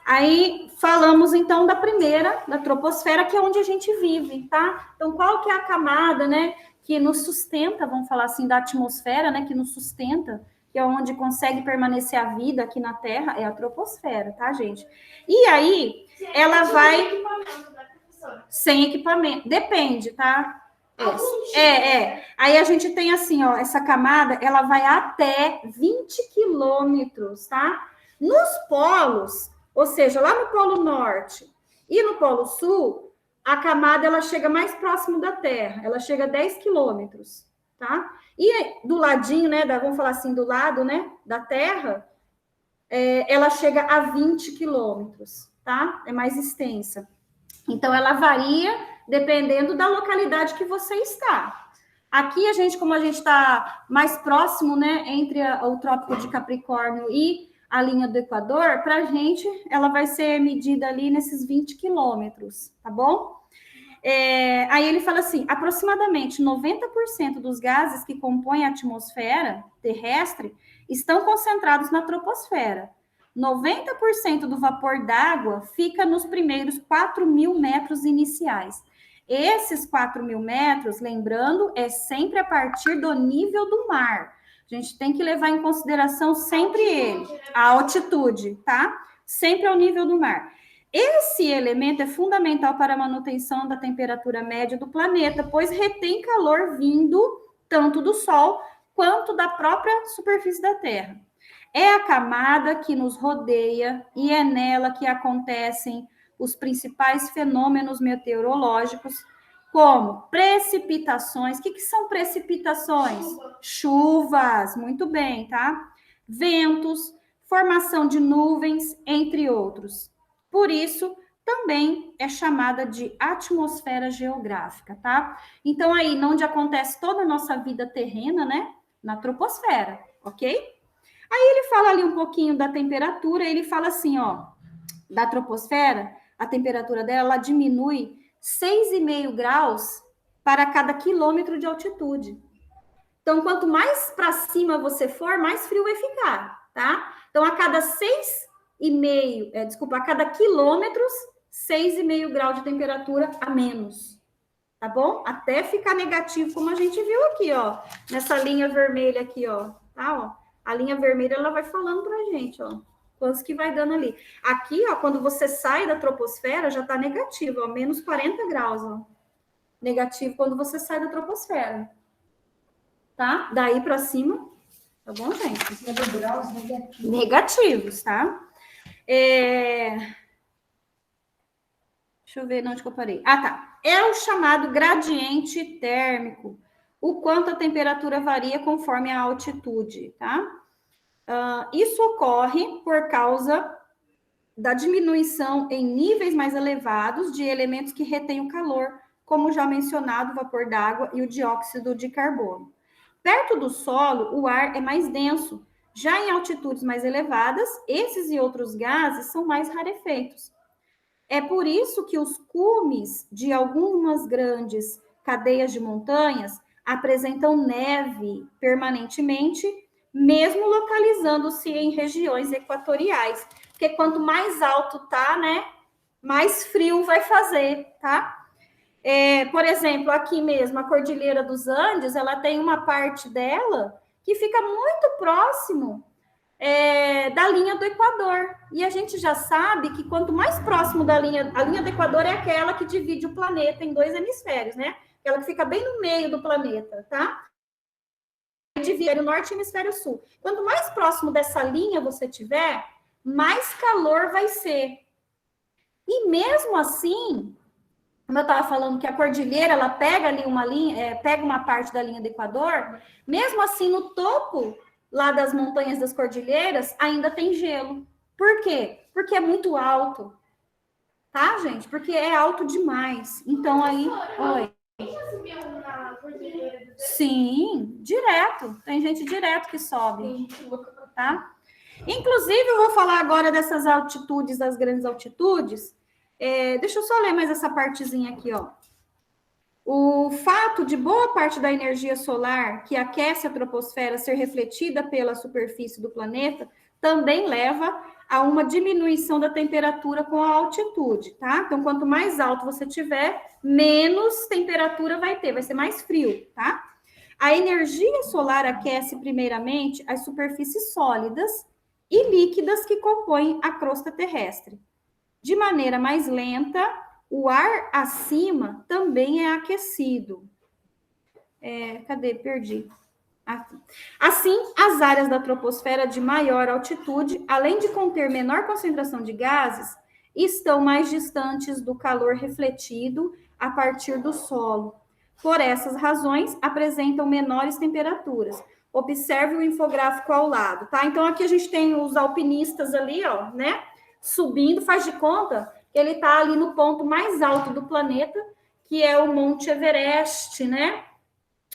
Aí falamos então da primeira, da troposfera, que é onde a gente vive, tá? Então, qual que é a camada, né, que nos sustenta, vamos falar assim, da atmosfera, né, que nos sustenta, que é onde consegue permanecer a vida aqui na Terra, é a troposfera, tá, gente? E aí, ela vai... Sem equipamento. Depende, tá? Aí a gente tem assim, ó, essa camada, ela vai até 20 quilômetros, tá? Nos polos, ou seja, lá no Polo Norte e no Polo Sul, a camada, ela chega mais próximo da Terra, ela chega a 10 quilômetros, tá? E do ladinho, né, vamos falar assim, do lado, né, da Terra, ela chega a 20 quilômetros, tá? É mais extensa. Então, ela varia dependendo da localidade que você está. Aqui, como a gente está mais próximo, né, entre o Trópico de Capricórnio e a linha do Equador, para a gente, ela vai ser medida ali nesses 20 quilômetros, tá bom? Aí ele fala assim, aproximadamente 90% dos gases que compõem a atmosfera terrestre estão concentrados na troposfera. 90% do vapor d'água fica nos primeiros 4.000 metros iniciais. Esses 4.000 metros, lembrando, é sempre a partir do nível do mar. A gente tem que levar em consideração sempre a altitude, tá? Sempre ao nível do mar. Esse elemento é fundamental para a manutenção da temperatura média do planeta, pois retém calor vindo tanto do Sol quanto da própria superfície da Terra. É a camada que nos rodeia e é nela que acontecem os principais fenômenos meteorológicos, como precipitações. O que são precipitações? Chuvas, muito bem, tá? Ventos, formação de nuvens, entre outros. Por isso, também é chamada de atmosfera geográfica, tá? Então, aí, onde acontece toda a nossa vida terrena, né? Na troposfera, ok? Aí ele fala ali um pouquinho da temperatura, ele fala assim, ó, da troposfera, a temperatura dela, ela diminui 6,5 graus para cada quilômetro de altitude. Então, quanto mais para cima você for, mais frio vai ficar, tá? Então, a cada a cada quilômetros, 6,5 graus de temperatura a menos, tá bom? Até ficar negativo, como a gente viu aqui, ó, nessa linha vermelha aqui, ó, tá, ó. A linha vermelha, ela vai falando pra gente, ó, quantos que vai dando ali. Aqui, ó, quando você sai da troposfera, já tá negativo, ó, menos 40 graus, ó. Negativo quando você sai da troposfera. Tá? Daí pra cima, tá bom, gente? Graus negativos. Negativos, tá? Deixa eu ver onde que eu parei. Ah, tá. É o chamado gradiente térmico. O quanto a temperatura varia conforme a altitude, tá? Isso ocorre por causa da diminuição em níveis mais elevados de elementos que retêm o calor, como já mencionado, o vapor d'água e o dióxido de carbono. Perto do solo, o ar é mais denso. Já em altitudes mais elevadas, esses e outros gases são mais rarefeitos. É por isso que os cumes de algumas grandes cadeias de montanhas apresentam neve permanentemente, mesmo localizando-se em regiões equatoriais. Porque quanto mais alto tá, né, mais frio vai fazer, tá? Por exemplo, aqui mesmo, a Cordilheira dos Andes, ela tem uma parte dela que fica muito próximo da linha do Equador. E a gente já sabe que quanto mais próximo da linha, a linha do Equador é aquela que divide o planeta em 2 hemisférios, né? Aquela que fica bem no meio do planeta, tá? Divide o norte e o hemisfério sul. Quanto mais próximo dessa linha você tiver, mais calor vai ser. E mesmo assim, como eu estava falando que a cordilheira, ela pega ali uma linha, pega uma parte da linha do Equador, mesmo assim, no topo lá das montanhas das cordilheiras, ainda tem gelo. Por quê? Porque é muito alto. Tá, gente? Porque é alto demais. Então, aí... Oi. Sim, direto. Tem gente direto que sobe. Tá? Inclusive, eu vou falar agora dessas altitudes, das grandes altitudes. Deixa eu só ler mais essa partezinha aqui, ó. O fato de boa parte da energia solar que aquece a troposfera ser refletida pela superfície do planeta também leva a uma diminuição da temperatura com a altitude, tá? Então, quanto mais alto você tiver, menos temperatura vai ter, vai ser mais frio, tá? A energia solar aquece primeiramente as superfícies sólidas e líquidas que compõem a crosta terrestre. De maneira mais lenta, o ar acima também é aquecido. Cadê? Perdi. Aqui. Assim, as áreas da troposfera de maior altitude, além de conter menor concentração de gases, estão mais distantes do calor refletido a partir do solo. Por essas razões, apresentam menores temperaturas. Observe o infográfico ao lado, tá? Então, aqui a gente tem os alpinistas ali, ó, né? Subindo, faz de conta que ele está ali no ponto mais alto do planeta, que é o Monte Everest, né?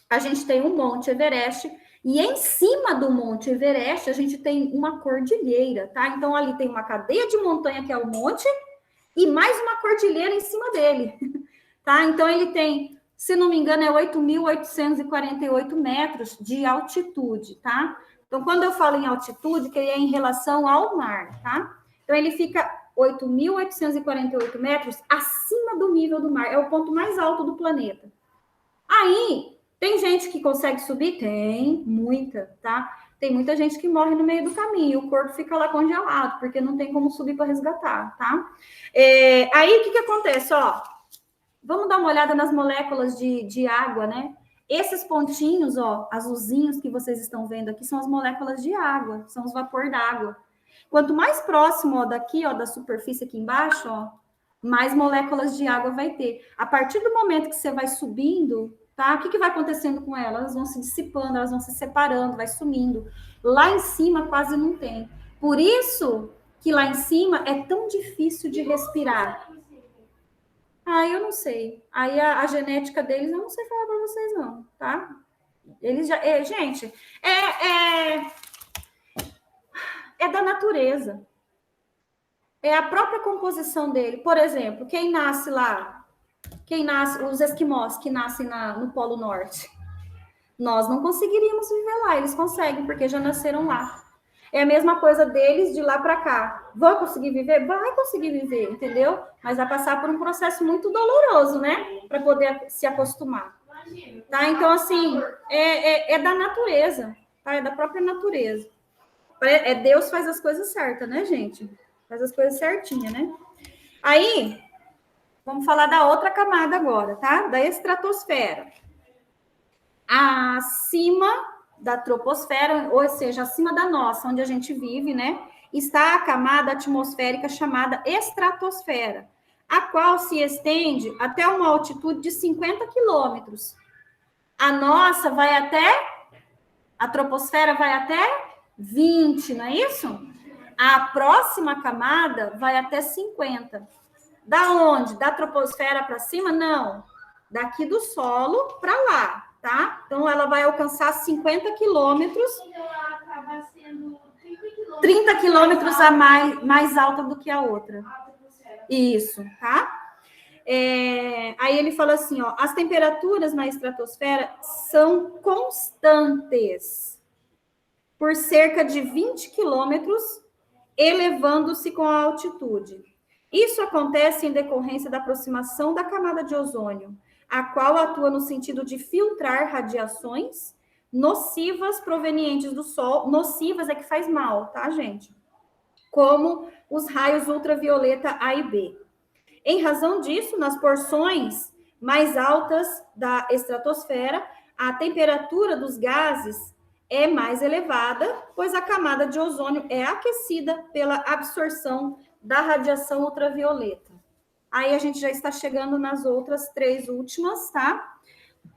A gente tem o Monte Everest, e em cima do Monte Everest a gente tem uma cordilheira, tá? Então, ali tem uma cadeia de montanha, que é o monte, e mais uma cordilheira em cima dele, tá? Então, ele tem, se não me engano, 8.848 metros de altitude, tá? Então, quando eu falo em altitude, que é em relação ao mar, tá? Então, ele fica 8.848 metros acima do nível do mar. É o ponto mais alto do planeta. Aí, tem gente que consegue subir? Tem, muita, tá? Tem muita gente que morre no meio do caminho. O corpo fica lá congelado, porque não tem como subir para resgatar, tá? Aí, o que acontece? Ó, vamos dar uma olhada nas moléculas de água, né? Esses pontinhos, ó, azulzinhos que vocês estão vendo aqui, são as moléculas de água, são os vapor d'água. Quanto mais próximo, ó, daqui, ó, da superfície aqui embaixo, ó, mais moléculas de água vai ter. A partir do momento que você vai subindo, tá? O que vai acontecendo com elas? Elas vão se dissipando, elas vão se separando, vai sumindo. Lá em cima quase não tem. Por isso que lá em cima é tão difícil de respirar. Eu não sei. Aí a genética deles, eu não sei falar para vocês não, tá? Eles já... gente, é da natureza. É a própria composição dele. Por exemplo, quem nasce lá, os esquimós que nascem no Polo Norte, nós não conseguiríamos viver lá, eles conseguem, porque já nasceram lá. É a mesma coisa deles de lá para cá. Vão conseguir viver? Vai conseguir viver, entendeu? Mas vai passar por um processo muito doloroso, né? Para poder se acostumar. Tá? Então, assim, é da natureza, tá? É da própria natureza. Deus faz as coisas certas, né, gente? Faz as coisas certinhas, né? Aí, vamos falar da outra camada agora, tá? Da estratosfera. Acima da troposfera, ou seja, acima da nossa, onde a gente vive, né? Está a camada atmosférica chamada estratosfera, a qual se estende até uma altitude de 50 quilômetros. A nossa vai até, a troposfera vai até 20, não é isso? A próxima camada vai até 50. Da onde? Da troposfera para cima? Não. Daqui do solo para lá, tá? Então, ela vai alcançar 50 quilômetros. Então, ela acaba sendo 30 quilômetros a mais alta do que a outra. atmosfera. Isso, tá? Aí ele fala assim, ó, as temperaturas na estratosfera são constantes por cerca de 20 quilômetros, elevando-se com a altitude. Isso acontece em decorrência da aproximação da camada de ozônio, a qual atua no sentido de filtrar radiações nocivas provenientes do Sol. Nocivas é que faz mal, tá, gente? Como os raios ultravioleta A e B. Em razão disso, nas porções mais altas da estratosfera, a temperatura dos gases é mais elevada, pois a camada de ozônio é aquecida pela absorção da radiação ultravioleta. Aí a gente já está chegando nas outras 3 últimas, tá?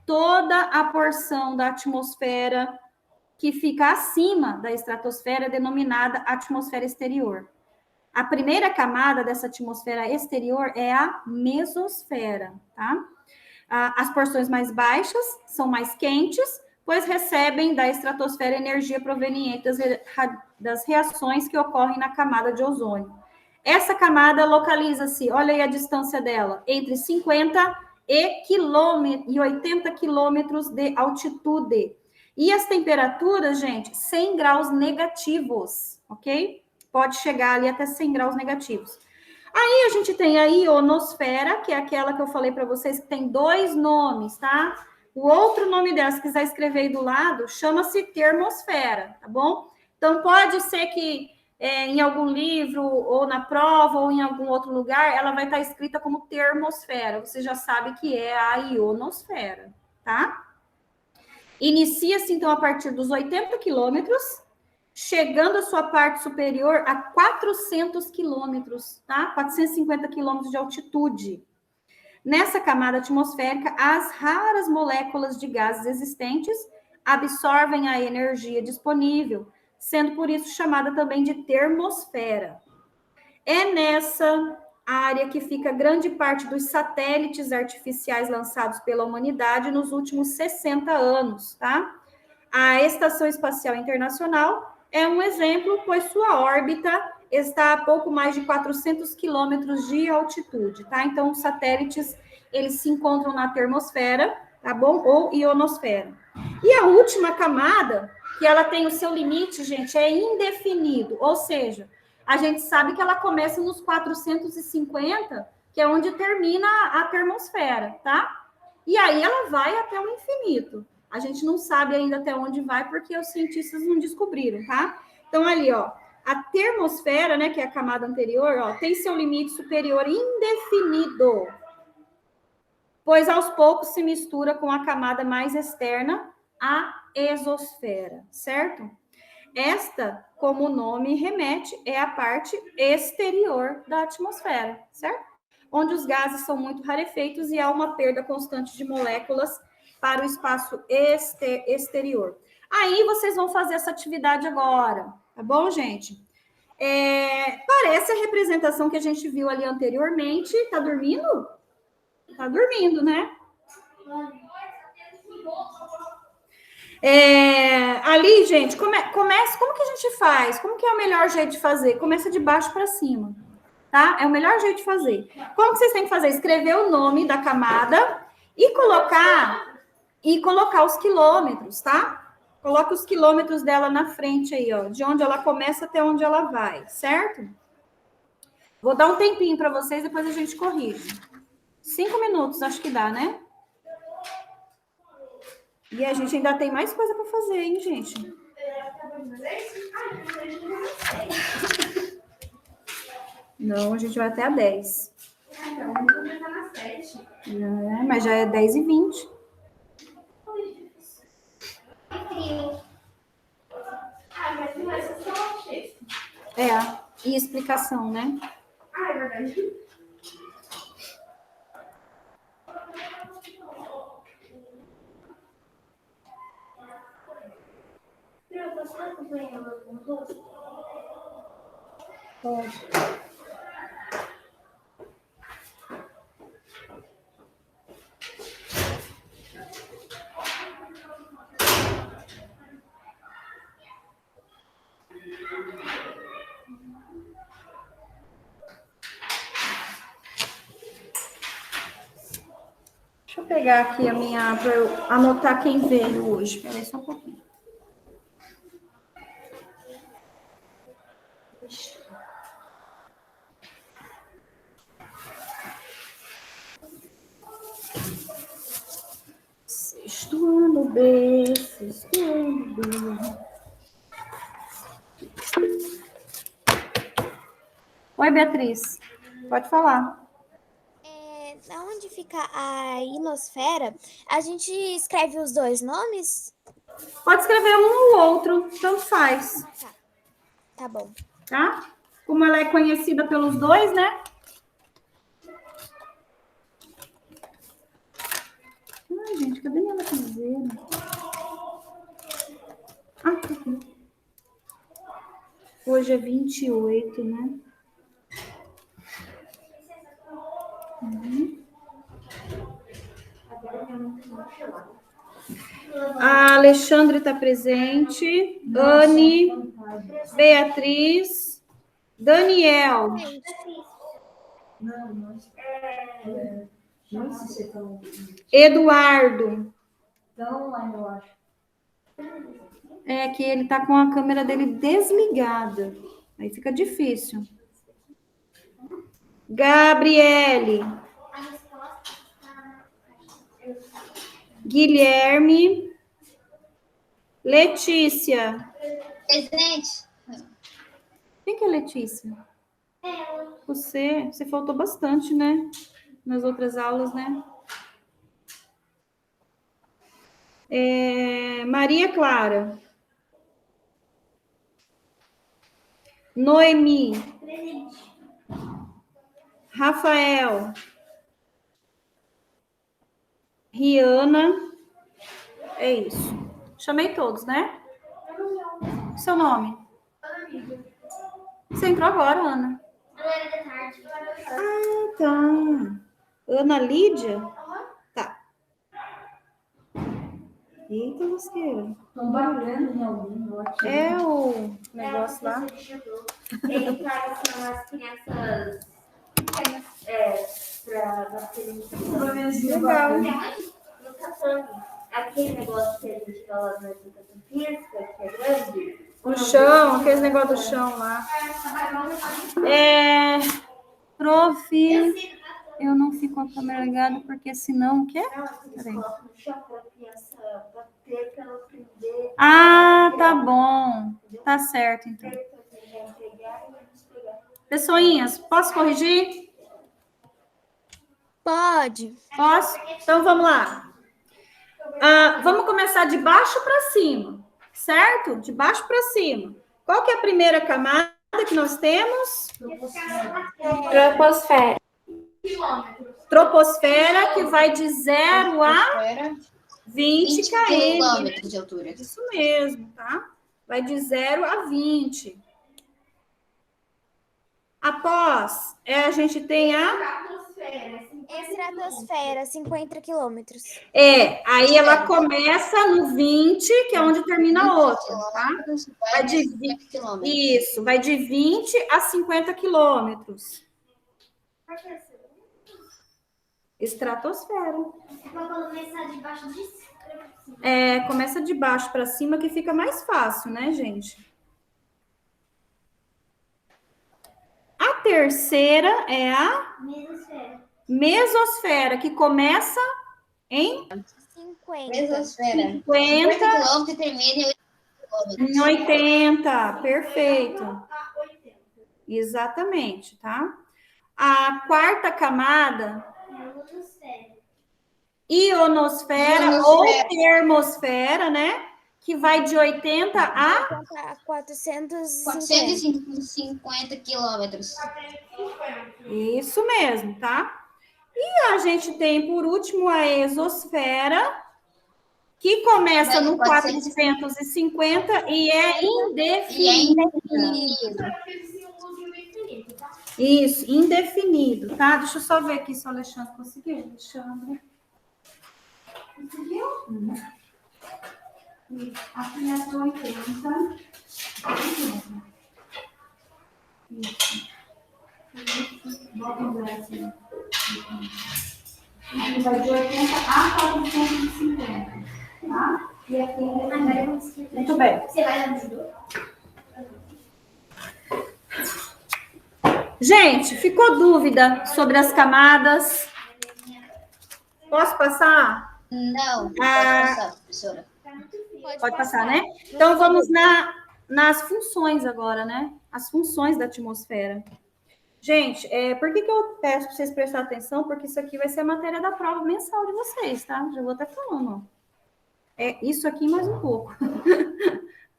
Toda a porção da atmosfera que fica acima da estratosfera é denominada atmosfera exterior. A primeira camada dessa atmosfera exterior é a mesosfera, tá? As porções mais baixas são mais quentes, pois recebem da estratosfera energia proveniente das reações que ocorrem na camada de ozônio. Essa camada localiza-se, olha aí a distância dela, entre 50 e 80 quilômetros de altitude. E as temperaturas, gente, 100 graus negativos, ok? Pode chegar ali até 100 graus negativos. Aí a gente tem a ionosfera, que é aquela que eu falei para vocês, que tem 2 nomes, tá? O outro nome dela, se quiser escrever aí do lado, chama-se termosfera, tá bom? Então, pode ser que em algum livro, ou na prova, ou em algum outro lugar, ela vai estar escrita como termosfera. Você já sabe que é a ionosfera, tá? Inicia-se, então, a partir dos 80 quilômetros, chegando a sua parte superior a 400 quilômetros, tá? 450 quilômetros de altitude. Nessa camada atmosférica, as raras moléculas de gases existentes absorvem a energia disponível, sendo por isso chamada também de termosfera. É nessa área que fica grande parte dos satélites artificiais lançados pela humanidade nos últimos 60 anos, tá? A Estação Espacial Internacional é um exemplo, pois sua órbita está a pouco mais de 400 quilômetros de altitude, tá? Então, os satélites, eles se encontram na termosfera, tá bom? Ou ionosfera. E a última camada, que ela tem o seu limite, gente, é indefinido, ou seja, a gente sabe que ela começa nos 450, que é onde termina a termosfera, tá? E aí ela vai até o infinito. A gente não sabe ainda até onde vai, porque os cientistas não descobriram, tá? Então, ali, ó, a termosfera, né, que é a camada anterior, ó, tem seu limite superior indefinido, pois aos poucos se mistura com a camada mais externa, a exosfera, certo? Esta, como o nome remete, é a parte exterior da atmosfera, certo? Onde os gases são muito rarefeitos e há uma perda constante de moléculas para o espaço exterior. Aí vocês vão fazer essa atividade agora, tá bom, gente? Parece a representação que a gente viu ali anteriormente. Tá dormindo? Tá dormindo, né? Ali, gente, começa. Como que a gente faz? Como que é o melhor jeito de fazer? Começa de baixo para cima, tá? É o melhor jeito de fazer. Como que vocês têm que fazer? Escrever o nome da camada e colocar os quilômetros, tá? Coloca os quilômetros dela na frente aí, ó, de onde ela começa até onde ela vai, certo? Vou dar um tempinho para vocês, depois a gente corrige. 5 minutos, acho que dá, né? E a gente ainda tem mais coisa para fazer, hein, gente? Não, a gente vai até a 10. Então, vamos começar na 7. Mas já é 10h20. Mas não é só o texto. E explicação, né? É verdade. Eu posso acompanhar com o rosto? Pode. Deixa eu pegar aqui a minha, para eu anotar quem veio hoje. Espera aí só um pouquinho. Sexto ano B, sexto ano B. Oi, Beatriz. Pode falar. Da onde fica a ilosfera, a gente escreve os dois nomes? Pode escrever um ou outro, tanto faz, Tá bom. tá? Como ela é conhecida pelos dois, né? Ai, gente, cadê minha lapiseira? Ah, tá aqui. Hoje é 28, né? A Alexandre está presente. Anne, Beatriz, Daniel. Não sei se você tá Eduardo. tão lá, eu acho. É que ele tá com a câmera dele desligada. Aí fica difícil. Gabriele. Guilherme. Letícia. Presente. Quem que é Letícia? Você faltou bastante, né? Nas outras aulas, né? Maria Clara. Noemi. Rafael. Riana. É isso. Chamei todos, né? Seu nome? Você entrou agora, Ana. Ah, tá. Ana Lídia? Tá. Eita, lasqueira. Estão barulhando em alguém, eu acho. É o negócio lá. Ele traz as crianças para Legal. no catame. Aquele negócio que a gente fala na educação física, que é grande. O chão, aqueles negócios do chão lá. Prof, eu não fico com a câmera ligada porque senão o quê? Peraí. No chão para a criança bater, para ela aprender. Ah, tá bom. Tá certo, então. Pessoinhas, posso corrigir? Pode. Posso? Então vamos lá. Vamos começar de baixo para cima, certo? De baixo para cima. Qual que é a primeira camada que nós temos? Troposfera. Troposfera, que vai de 0 a 20 km. quilômetros de altura. Isso mesmo, tá? Vai de 0 a 20. Após, a gente tem a... Estratosfera, 50 quilômetros. Aí ela começa no 20, que é onde termina a outra, tá? Vai de 20, isso, vai de 20 a 50 quilômetros. Estratosfera. Vou começar de baixo de cima. Começa de baixo para cima que fica mais fácil, né, gente? A terceira é a mesosfera, que começa em 50. Mesosfera. 50 quilômetros e termina em quilômetros. Em 80, perfeito. A 80. Exatamente, tá? A quarta camada, ionosfera ou termosfera, né? Que vai de 80 a 450. 450 quilômetros. Isso mesmo, tá? E a gente tem, por último, a exosfera, que começa Vai de no 450 e é indefinido. Isso, indefinido, tá? Deixa eu só ver aqui se o Alexandre conseguiu. Alexandre. Conseguiu? Aqui é 80. Isso. Vamos ver assim. Aqui vai de 80 a 450, tá? E aqui é muito bem. Você vai dar judô? Gente, ficou dúvida sobre as camadas? Posso passar? Não, pode Ah. passar, professora. Pode passar, né? Então vamos nas funções agora, né? As funções da atmosfera. Gente, por que eu peço para vocês prestarem atenção? Porque isso aqui vai ser a matéria da prova mensal de vocês, tá? Já vou até falando, ó. É isso aqui mais um pouco,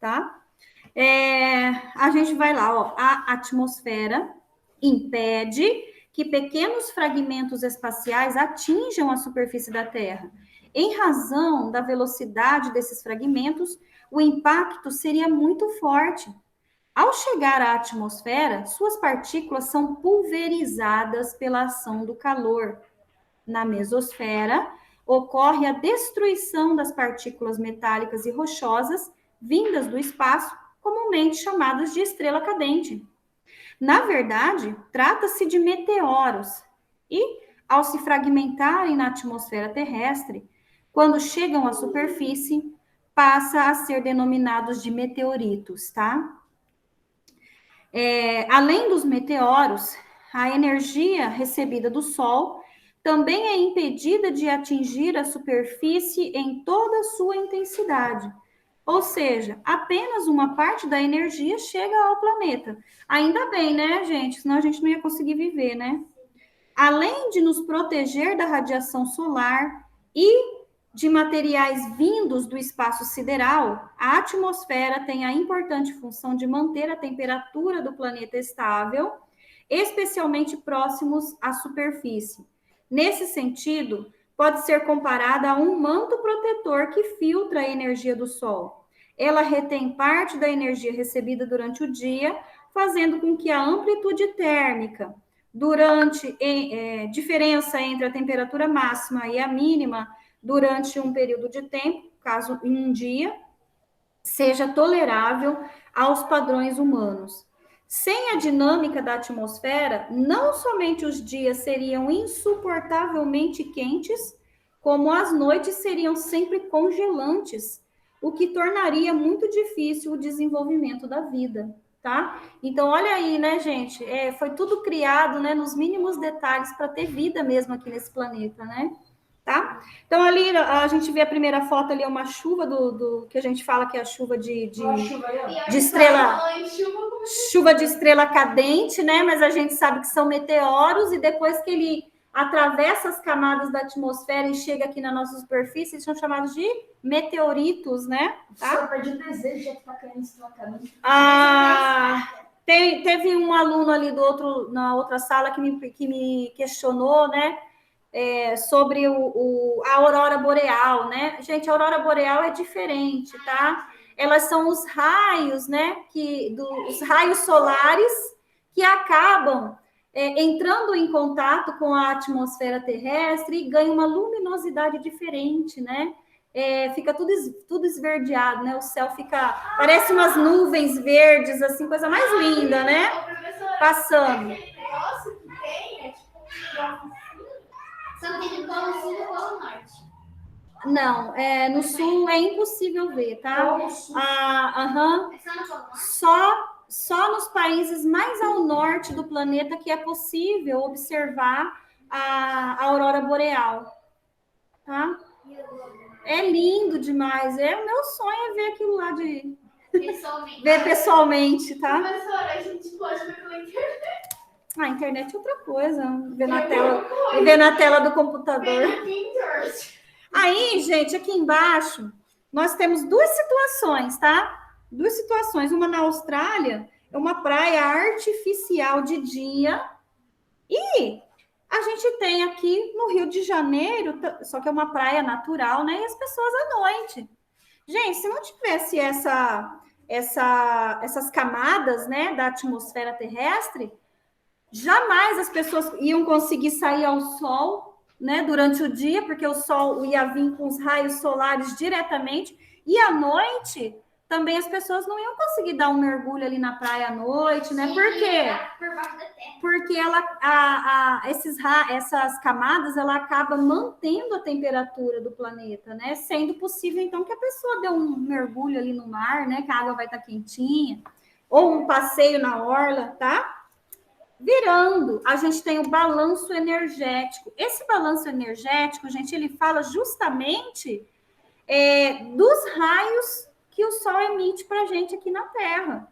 tá? A gente vai lá, ó. A atmosfera impede que pequenos fragmentos espaciais atinjam a superfície da Terra. Em razão da velocidade desses fragmentos, o impacto seria muito forte. Ao chegar à atmosfera, suas partículas são pulverizadas pela ação do calor. Na mesosfera, ocorre a destruição das partículas metálicas e rochosas vindas do espaço, comumente chamadas de estrela cadente. Na verdade, trata-se de meteoros e, ao se fragmentarem na atmosfera terrestre, quando chegam à superfície, passa a ser denominados de meteoritos, tá? Além dos meteoros, a energia recebida do Sol também é impedida de atingir a superfície em toda a sua intensidade. Ou seja, apenas uma parte da energia chega ao planeta. Ainda bem, né, gente? Senão a gente não ia conseguir viver, né? Além de nos proteger da radiação solar e de materiais vindos do espaço sideral, a atmosfera tem a importante função de manter a temperatura do planeta estável, especialmente próximos à superfície. Nesse sentido, pode ser comparada a um manto protetor que filtra a energia do Sol. Ela retém parte da energia recebida durante o dia, fazendo com que a amplitude térmica diferença entre a temperatura máxima e a mínima durante um período de tempo, caso em um dia, seja tolerável aos padrões humanos. Sem a dinâmica da atmosfera, não somente os dias seriam insuportavelmente quentes, como as noites seriam sempre congelantes, o que tornaria muito difícil o desenvolvimento da vida, tá? Então, olha aí, né, gente? Foi tudo criado, né, nos mínimos detalhes para ter vida mesmo aqui nesse planeta, né? Tá? Então, ali a gente vê a primeira foto ali, é uma chuva do que a gente fala que é a chuva de estrela. Chuva de estrela cadente, né? Mas a gente sabe que são meteoros, e depois que ele atravessa as camadas da atmosfera e chega aqui na nossa superfície, eles são chamados de meteoritos, né? Tá? Só perdi o desejo de estar caindo estrela cadente. Teve um aluno ali na outra sala que me questionou, né? Sobre a aurora boreal, né? Gente, a aurora boreal é diferente, tá? Elas são os raios, né? Os raios solares que acabam entrando em contato com a atmosfera terrestre e ganham uma luminosidade diferente, né? Fica tudo esverdeado, né? O céu parece umas nuvens verdes, assim, coisa mais linda, né? Passando. Negócio que tem, Só tem no Polo Sul e no Polo Norte. Não, no sul é impossível ver, tá? É só no Polo Norte? Só nos países mais ao norte do planeta que é possível observar a aurora boreal, tá? É lindo demais. O meu sonho é ver aquilo lá Pessoalmente. ver pessoalmente, tá? Professora, a gente pode ver pela internet. A internet é outra coisa, ver na tela do computador. Pelo Pinterest. Aí, gente, aqui embaixo, nós temos duas situações, tá? Duas situações. Uma na Austrália, é uma praia artificial de dia. E a gente tem aqui no Rio de Janeiro, só que é uma praia natural, né? E as pessoas à noite. Gente, se não tivesse essas camadas, né, da atmosfera terrestre, jamais as pessoas iam conseguir sair ao sol, né, durante o dia, porque o sol ia vir com os raios solares diretamente, e à noite também as pessoas não iam conseguir dar um mergulho ali na praia à noite, né? Por quê? Por baixo da terra. Porque essas camadas, ela acaba mantendo a temperatura do planeta, né? Sendo possível, então, que a pessoa dê um mergulho ali no mar, né? Que a água vai estar quentinha, ou um passeio na orla, tá? Virando, a gente tem o balanço energético. Esse balanço energético, gente, ele fala justamente dos raios que o Sol emite para a gente aqui na Terra.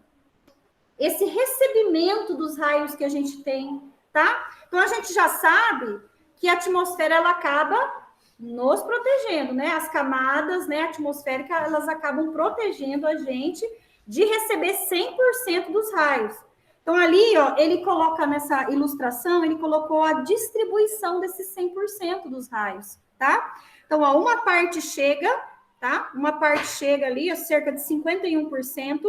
Esse recebimento dos raios que a gente tem, tá? Então, a gente já sabe que a atmosfera, ela acaba nos protegendo, né? As camadas, né, atmosféricas, elas acabam protegendo a gente de receber 100% dos raios. Então, ali, ó, ele coloca nessa ilustração, ele colocou a distribuição desses 100% dos raios, tá? Então, ó, uma parte chega, tá? Uma parte chega ali, ó, cerca de 51%,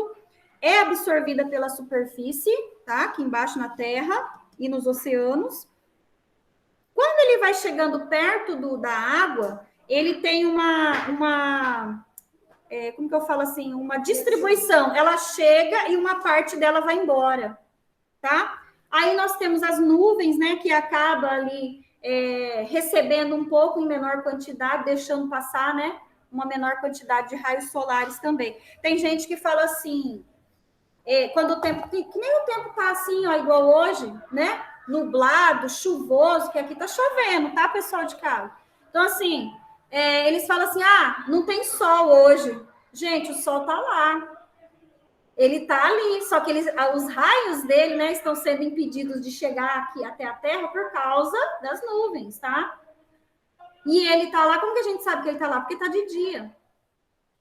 é absorvida pela superfície, tá? Aqui embaixo na Terra e nos oceanos. Quando ele vai chegando perto da água, ele tem como que eu falo assim? Uma distribuição. Ela chega e uma parte dela vai embora, tá? Aí nós temos as nuvens, né? Que acaba ali recebendo um pouco em menor quantidade, deixando passar, né? Uma menor quantidade de raios solares também. Tem gente que fala assim, quando o tempo, que nem o tempo tá assim, ó, igual hoje, né? Nublado, chuvoso, que aqui tá chovendo, tá, pessoal de casa? Então, assim, eles falam assim, não tem sol hoje. Gente, o sol tá lá. Ele tá ali, só que os raios dele, né, estão sendo impedidos de chegar aqui até a Terra por causa das nuvens, tá? E ele tá lá, como que a gente sabe que ele tá lá? Porque tá de dia.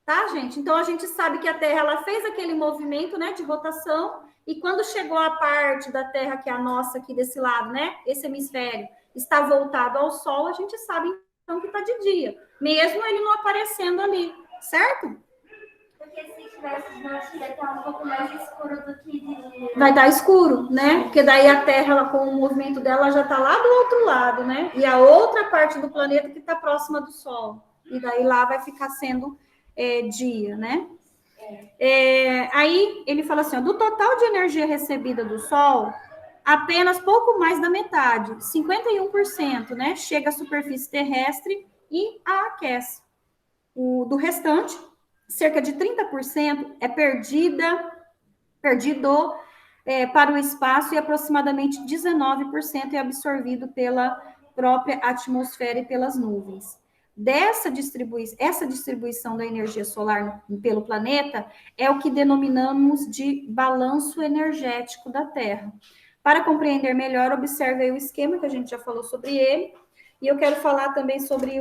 Tá, gente? Então, a gente sabe que a Terra, ela fez aquele movimento, né, de rotação, e quando chegou a parte da Terra, que é a nossa aqui desse lado, né, esse hemisfério, está voltado ao Sol, a gente sabe, então, que tá de dia. Mesmo ele não aparecendo ali, certo? Porque se tivesse de noite, ia estar um pouco mais escuro do que de dia. Vai estar escuro, né? Porque daí a Terra, ela, com o movimento dela, já está lá do outro lado, né? E a outra parte do planeta que está próxima do Sol. E daí lá vai ficar sendo dia, né? Aí ele fala assim, ó, do total de energia recebida do Sol, apenas pouco mais da metade, 51%, né? Chega à superfície terrestre e a aquece. Do restante, cerca de 30% é perdido para o espaço e aproximadamente 19% é absorvido pela própria atmosfera e pelas nuvens. Essa distribuição da energia solar pelo planeta é o que denominamos de balanço energético da Terra. Para compreender melhor, observe aí o esquema que a gente já falou sobre ele, e eu quero falar também sobre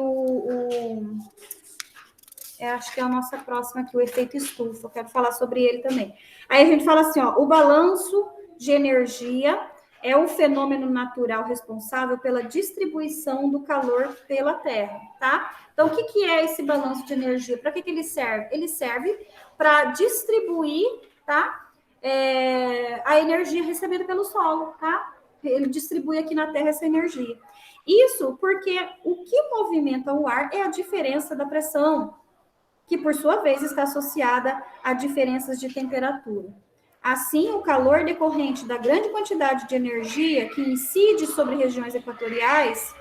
acho que é a nossa próxima aqui, o efeito estufa. Eu quero falar sobre ele também. Aí a gente fala assim, ó, o balanço de energia é um fenômeno natural responsável pela distribuição do calor pela Terra, tá? Então, o que é esse balanço de energia? Para que ele serve? Ele serve para distribuir, tá? A energia recebida pelo solo, tá? Ele distribui aqui na Terra essa energia. Isso porque o que movimenta o ar é a diferença da pressão, que, por sua vez, está associada a diferenças de temperatura. Assim, o calor decorrente da grande quantidade de energia que incide sobre regiões equatoriais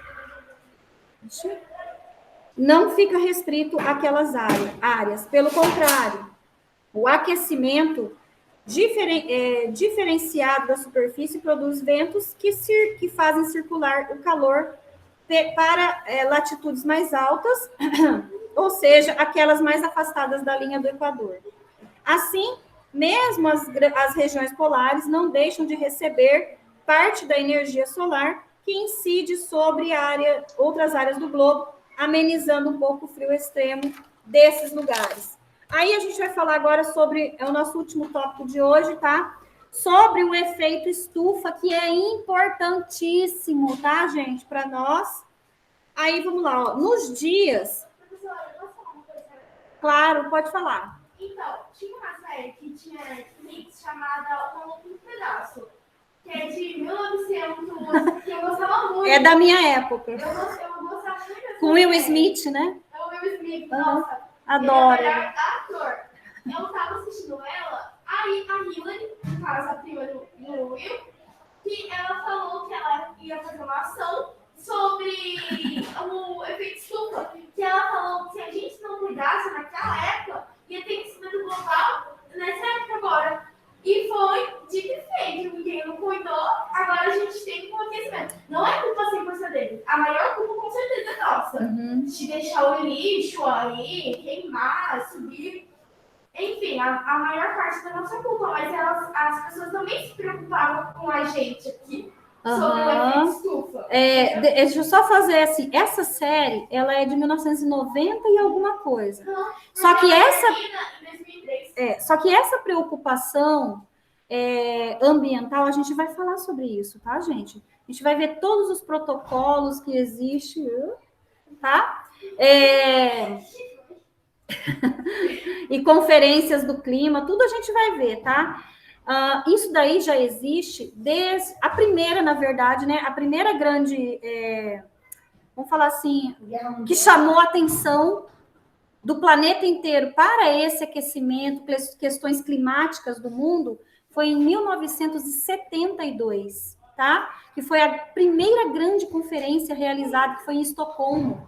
não fica restrito àquelas áreas. Pelo contrário, o aquecimento diferenciado da superfície produz ventos que fazem circular o calor para latitudes mais altas, ou seja, aquelas mais afastadas da linha do Equador. Assim, mesmo as regiões polares não deixam de receber parte da energia solar que incide sobre outras áreas do globo, amenizando um pouco o frio extremo desses lugares. Aí a gente vai falar agora sobre, é o nosso último tópico de hoje, tá? Sobre o efeito estufa, que é importantíssimo, tá, gente, para nós. Aí, vamos lá, ó. Nos dias... Professora, eu posso falar uma coisa? Claro, pode falar. Então, tinha uma série que tinha Netflix chamada Um Outro Pedaço, que é de 1900, que eu gostava muito. É da minha época. Eu gostava muito dessa Com Will série. Smith, né? É o Will Smith, Uhum. nossa. Adoro. Ele é o melhor ator. Eu tava assistindo ela, aí a Hillary, no caso, a prima do Will, que ela falou que ela ia fazer uma ação sobre o efeito estufa. Que ela falou que se a gente não cuidasse naquela época, ia ter aquecimento global nessa época agora. E foi dito e feito. Ninguém não cuidou, agora a gente tem um aquecimento. Não é culpa 100% dele. A maior culpa com certeza é nossa. De deixar o lixo aí, queimar, subir. Enfim, a maior parte da nossa culpa, mas as pessoas também se preocupavam com a gente aqui. Sobre o efeito estufa. Deixa eu só fazer assim, essa série, ela é de 1990 e alguma coisa. Só que essa preocupação ambiental, a gente vai falar sobre isso, tá, gente? A gente vai ver todos os protocolos que existem, tá? E conferências do clima, tudo a gente vai ver, tá? Isso daí já existe desde a primeira, na verdade, né? A primeira grande, vamos falar assim, que chamou a atenção do planeta inteiro para esse aquecimento, questões climáticas do mundo, foi em 1972, tá? Que foi a primeira grande conferência realizada, que foi em Estocolmo.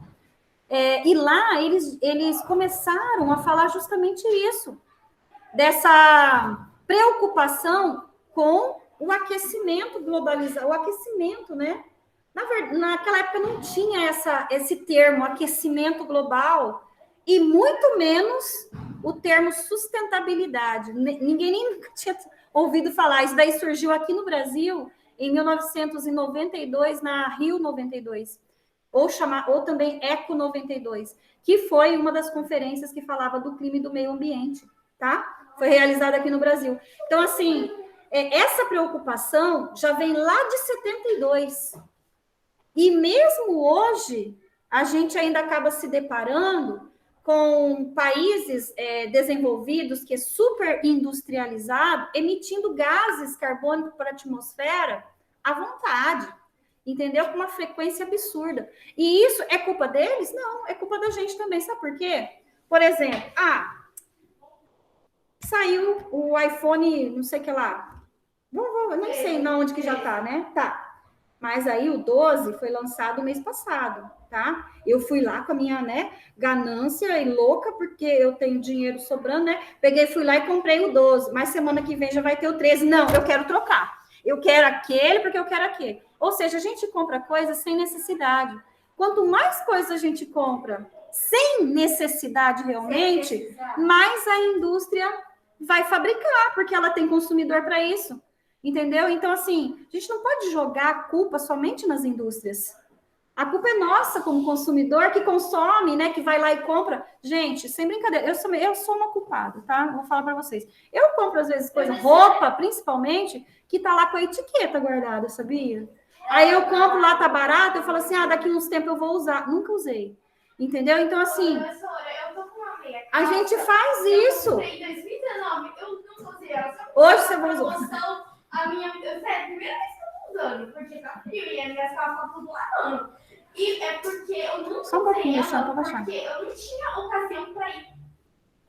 E lá eles começaram a falar justamente isso, dessa preocupação com o aquecimento globalizado, o aquecimento, né? Naquela época não tinha esse termo, aquecimento global, e muito menos o termo sustentabilidade. Ninguém nem tinha ouvido falar. Isso daí surgiu aqui no Brasil em 1992, na Rio 92, ou também Eco 92, que foi uma das conferências que falava do clima e do meio ambiente, tá? Foi realizada aqui no Brasil. Então, assim, essa preocupação já vem lá de 72. E mesmo hoje, a gente ainda acaba se deparando com países desenvolvidos, que é super industrializado, emitindo gases carbônicos para a atmosfera à vontade, entendeu? Com uma frequência absurda. E isso é culpa deles? Não, é culpa da gente também. Sabe por quê? Por exemplo, saiu o iPhone, não sei o que lá. Nem sei onde que já tá, né? Tá. Mas aí o 12 foi lançado mês passado, tá? Eu fui lá com a minha, né, ganância e louca, porque eu tenho dinheiro sobrando, né? Fui lá e comprei o 12, mas semana que vem já vai ter o 13. Não, eu quero trocar. Eu quero aquele porque eu quero aquele. Ou seja, a gente compra coisas sem necessidade. Quanto mais coisas a gente compra sem necessidade realmente, mais a indústria vai fabricar, porque ela tem consumidor para isso. Entendeu? Então, assim, a gente não pode jogar a culpa somente nas indústrias. A culpa é nossa como consumidor, que consome, né? Que vai lá e compra. Gente, sem brincadeira, eu sou uma culpada, tá? Vou falar para vocês. Eu compro, às vezes, roupa, principalmente, que tá lá com a etiqueta guardada, sabia? Aí eu compro lá, tá barato, eu falo assim, daqui uns tempos eu vou usar. Nunca usei. Entendeu? Então, assim, Professora, eu tô com uma meia a gente faz isso. Em 2019, eu não usei ela. Hoje você vai usar. Sério, primeira vez que eu tô usando, porque tá frio e as minhas calças estão tudo lavando. E é porque eu não Só um pouquinho, usei ela, baixar. porque eu não tinha ocasião pra ir.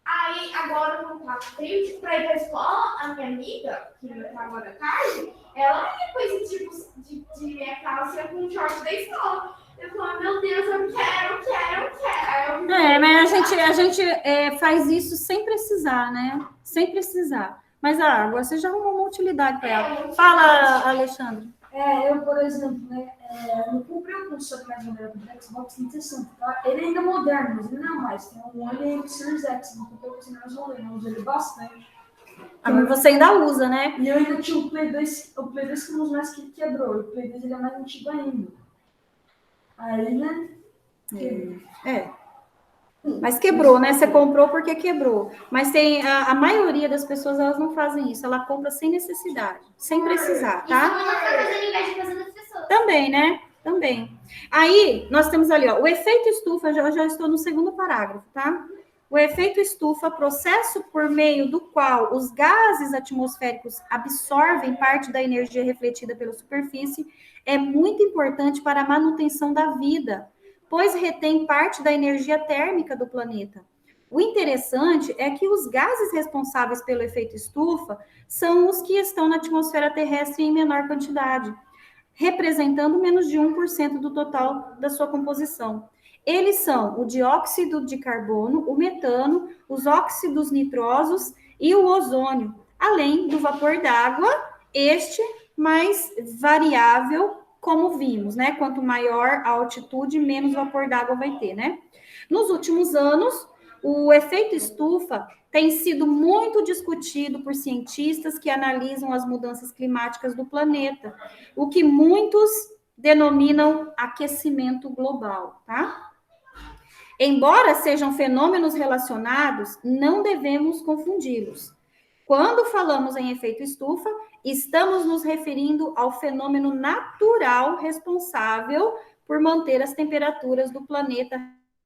Aí, agora, quando tá frio, tipo, pra ir pra escola, a minha amiga, que tá agora à tarde, ela ia com esse tipo de meia calça com um short da escola. Eu falei, meu Deus, eu quero. Mas a gente faz isso sem precisar, né? Sem precisar. Mas a água, você já arrumou uma utilidade para ela. Fala, Alexandre. Eu, por exemplo, né, não comprei o console mais moderno do Xbox 360, tá? Ele ainda é moderno, mas ele não é mais. Tem um One e o Series X, não comprei o mais moderno, eu uso ele bastante. Mas você ainda usa, né? E eu ainda tinha o Play 2 que é um dos mais que quebrou, e o Play 2 ele é mais antigo ainda. Aí, né? Mas quebrou, né? Você comprou porque quebrou. Mas tem a maioria das pessoas, elas não fazem isso. Ela compra sem necessidade, sem precisar, tá? Isso não tá fazendo inveja com as outras pessoas. Também, né? Também. Aí, nós temos ali, ó, o efeito estufa, já estou no segundo parágrafo, tá? O efeito estufa, processo por meio do qual os gases atmosféricos absorvem parte da energia refletida pela superfície, é muito importante para a manutenção da vida, pois retém parte da energia térmica do planeta. O interessante é que os gases responsáveis pelo efeito estufa são os que estão na atmosfera terrestre em menor quantidade, representando menos de 1% do total da sua composição. Eles são o dióxido de carbono, o metano, os óxidos nitrosos e o ozônio, além do vapor d'água, este mais variável, como vimos, né? Quanto maior a altitude, menos vapor d'água vai ter, né? Nos últimos anos, o efeito estufa tem sido muito discutido por cientistas que analisam as mudanças climáticas do planeta, o que muitos denominam aquecimento global, tá? Embora sejam fenômenos relacionados, não devemos confundi-los. Quando falamos em efeito estufa, estamos nos referindo ao fenômeno natural responsável por manter as temperaturas do planeta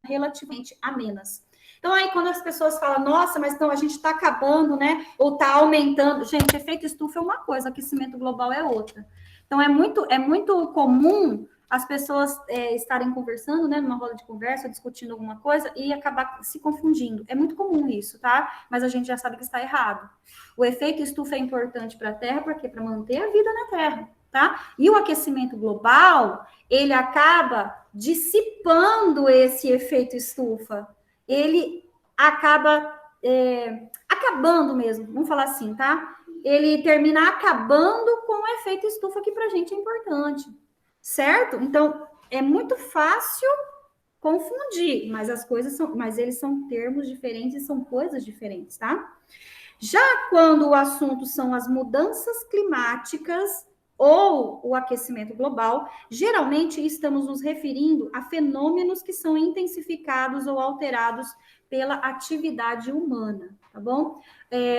relativamente amenas. Então, aí, quando as pessoas falam, nossa, mas então a gente está acabando, né? Ou está aumentando. Gente, efeito estufa é uma coisa, aquecimento global é outra. Então, é muito comum as pessoas estarem conversando, né, numa roda de conversa, discutindo alguma coisa e acabar se confundindo. É muito comum isso, tá? Mas a gente já sabe que está errado. O efeito estufa é importante para a Terra, porque para manter a vida na Terra, tá? E o aquecimento global, ele acaba dissipando esse efeito estufa. Ele acaba acabando mesmo, vamos falar assim, tá? Ele termina acabando com o efeito estufa, que para a gente é importante. Certo? Então, é muito fácil confundir, mas eles são termos diferentes e são coisas diferentes, tá? Já quando o assunto são as mudanças climáticas ou o aquecimento global, geralmente estamos nos referindo a fenômenos que são intensificados ou alterados pela atividade humana, tá bom?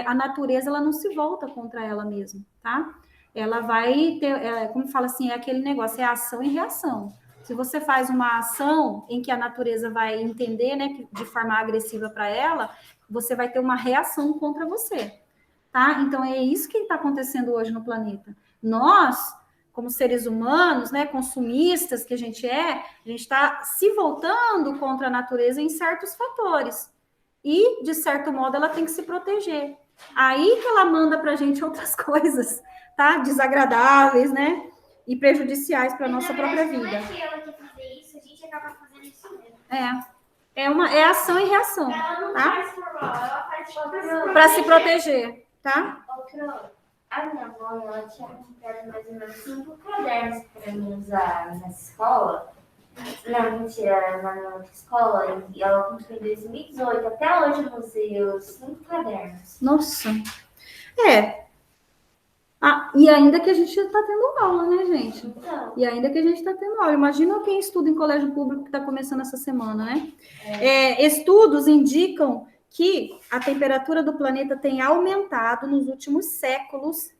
A natureza, ela não se volta contra ela mesma, tá? Ela vai ter, como fala assim, é aquele negócio, é ação e reação. Se você faz uma ação em que a natureza vai entender, né, de forma agressiva para ela, você vai ter uma reação contra você, tá? Então, é isso que está acontecendo hoje no planeta. Nós, como seres humanos, né, consumistas que a gente está se voltando contra a natureza em certos fatores. E, de certo modo, ela tem que se proteger. Aí que ela manda para a gente outras coisas, tá? Desagradáveis, né? E prejudiciais para a nossa própria vida. Não é que ela quer fazer isso, a gente acaba fazendo isso mesmo. É ação e reação, Ela não tá? faz por mal, ela faz Para se proteger, tá? A minha avó, ela tinha comprado mais ou menos 5 cadernos para mim usar na escola. Não, mentira, na outra escola. E ela comprou em 2018. Até hoje eu usei os 5 cadernos. Nossa. E ainda que a gente está tendo aula, né, gente? Então, E ainda que a gente está tendo aula. Imagina quem estuda em colégio público que está começando essa semana, né? Estudos indicam que a temperatura do planeta tem aumentado nos últimos séculos,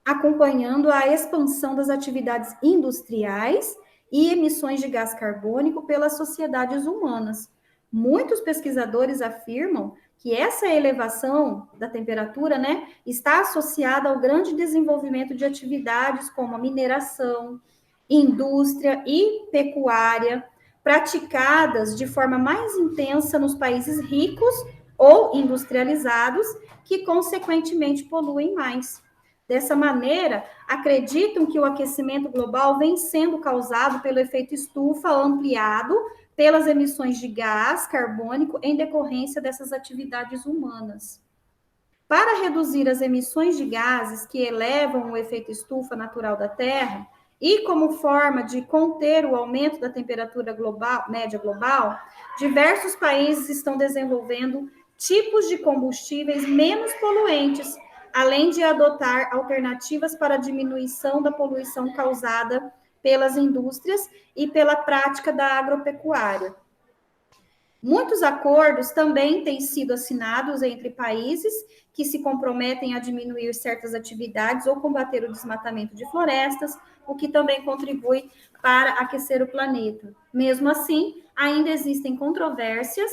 acompanhando a expansão das atividades industriais e emissões de gás carbônico pelas sociedades humanas. Muitos pesquisadores afirmam que essa elevação da temperatura, né, está associada ao grande desenvolvimento de atividades como a mineração, indústria e pecuária, praticadas de forma mais intensa nos países ricos ou industrializados, que consequentemente poluem mais. Dessa maneira, acreditam que o aquecimento global vem sendo causado pelo efeito estufa ampliado pelas emissões de gás carbônico em decorrência dessas atividades humanas. Para reduzir as emissões de gases que elevam o efeito estufa natural da Terra e como forma de conter o aumento da temperatura global, média global, diversos países estão desenvolvendo tipos de combustíveis menos poluentes, além de adotar alternativas para a diminuição da poluição causada pelas indústrias e pela prática da agropecuária. Muitos acordos também têm sido assinados entre países que se comprometem a diminuir certas atividades ou combater o desmatamento de florestas, o que também contribui para aquecer o planeta. Mesmo assim, ainda existem controvérsias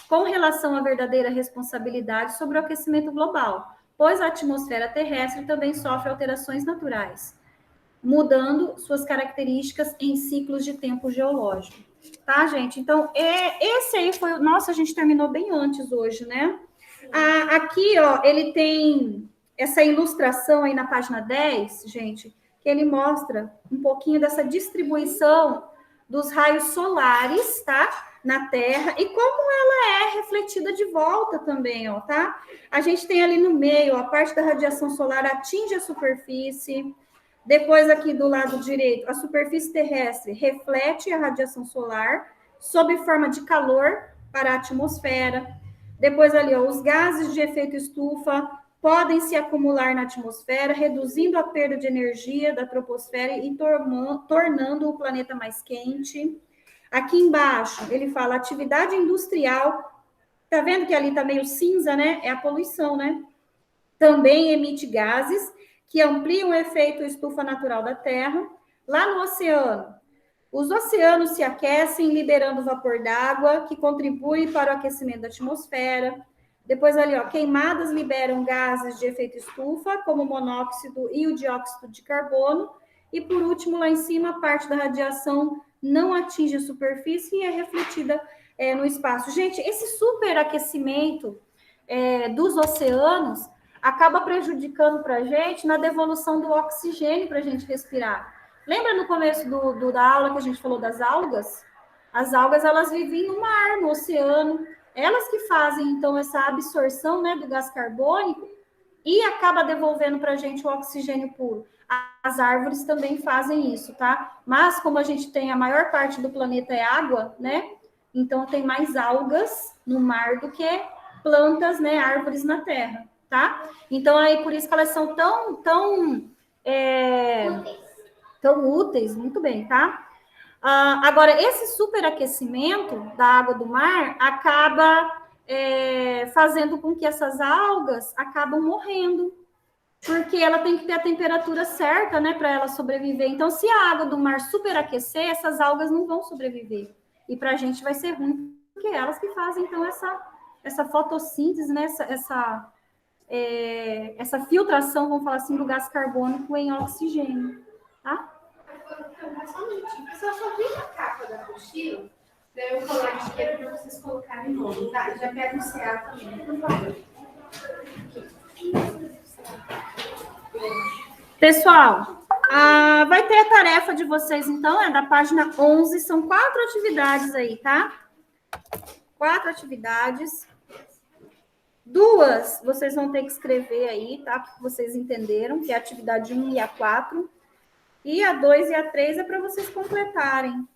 com relação à verdadeira responsabilidade sobre o aquecimento global, pois a atmosfera terrestre também sofre alterações naturais, mudando suas características em ciclos de tempo geológico. Tá, gente? Então, esse aí foi... Nossa, a gente terminou bem antes hoje, né? Aqui, ó, ele tem essa ilustração aí na página 10, gente, que ele mostra um pouquinho dessa distribuição dos raios solares, tá? Na Terra, e como ela é refletida de volta também, ó, tá? A gente tem ali no meio, ó, a parte da radiação solar atinge a superfície. Depois, aqui do lado direito, a superfície terrestre reflete a radiação solar sob forma de calor para a atmosfera. Depois, ali, ó, os gases de efeito estufa podem se acumular na atmosfera, reduzindo a perda de energia da troposfera e tornando o planeta mais quente. Aqui embaixo, ele fala atividade industrial. Tá vendo que ali tá meio cinza, né? É a poluição, né? Também emite gases que ampliam o efeito estufa natural da Terra. Lá no oceano, os oceanos se aquecem, liberando vapor d'água, que contribui para o aquecimento da atmosfera. Depois ali, ó, queimadas liberam gases de efeito estufa, como o monóxido e o dióxido de carbono. E por último, lá em cima, parte da radiação não atinge a superfície e é refletida no espaço. Gente, esse superaquecimento dos oceanos acaba prejudicando para a gente na devolução do oxigênio para a gente respirar. Lembra no começo da aula que a gente falou das algas? As algas, elas vivem no mar, no oceano. Elas que fazem, então, essa absorção, né, do gás carbônico e acaba devolvendo para a gente o oxigênio puro. As árvores também fazem isso, tá? Mas, como a gente tem a maior parte do planeta é água, né? Então, tem mais algas no mar do que plantas, né, árvores na terra. Tá? Então, aí, por isso que elas são tão úteis, muito bem, tá? Agora, esse superaquecimento da água do mar acaba fazendo com que essas algas acabam morrendo, porque ela tem que ter a temperatura certa, né, para ela sobreviver. Então, se a água do mar superaquecer, essas algas não vão sobreviver. E para a gente vai ser ruim, porque é elas que fazem, então, essa fotossíntese, né, essa filtração, vamos falar assim, do gás carbônico em oxigênio, tá? Só um minutinho. Pessoal, só vem a capa da apostila, daí eu coloco aqui para vocês colocarem o nome, tá? Já pega o CA também, por favor. Pessoal, vai ter a tarefa de vocês, então, da página 11, são 4 atividades aí, tá? 4 atividades. 2, vocês vão ter que escrever aí, tá? Porque vocês entenderam, que é a atividade 1 e a 4. E a 2 e a 3 é para vocês completarem.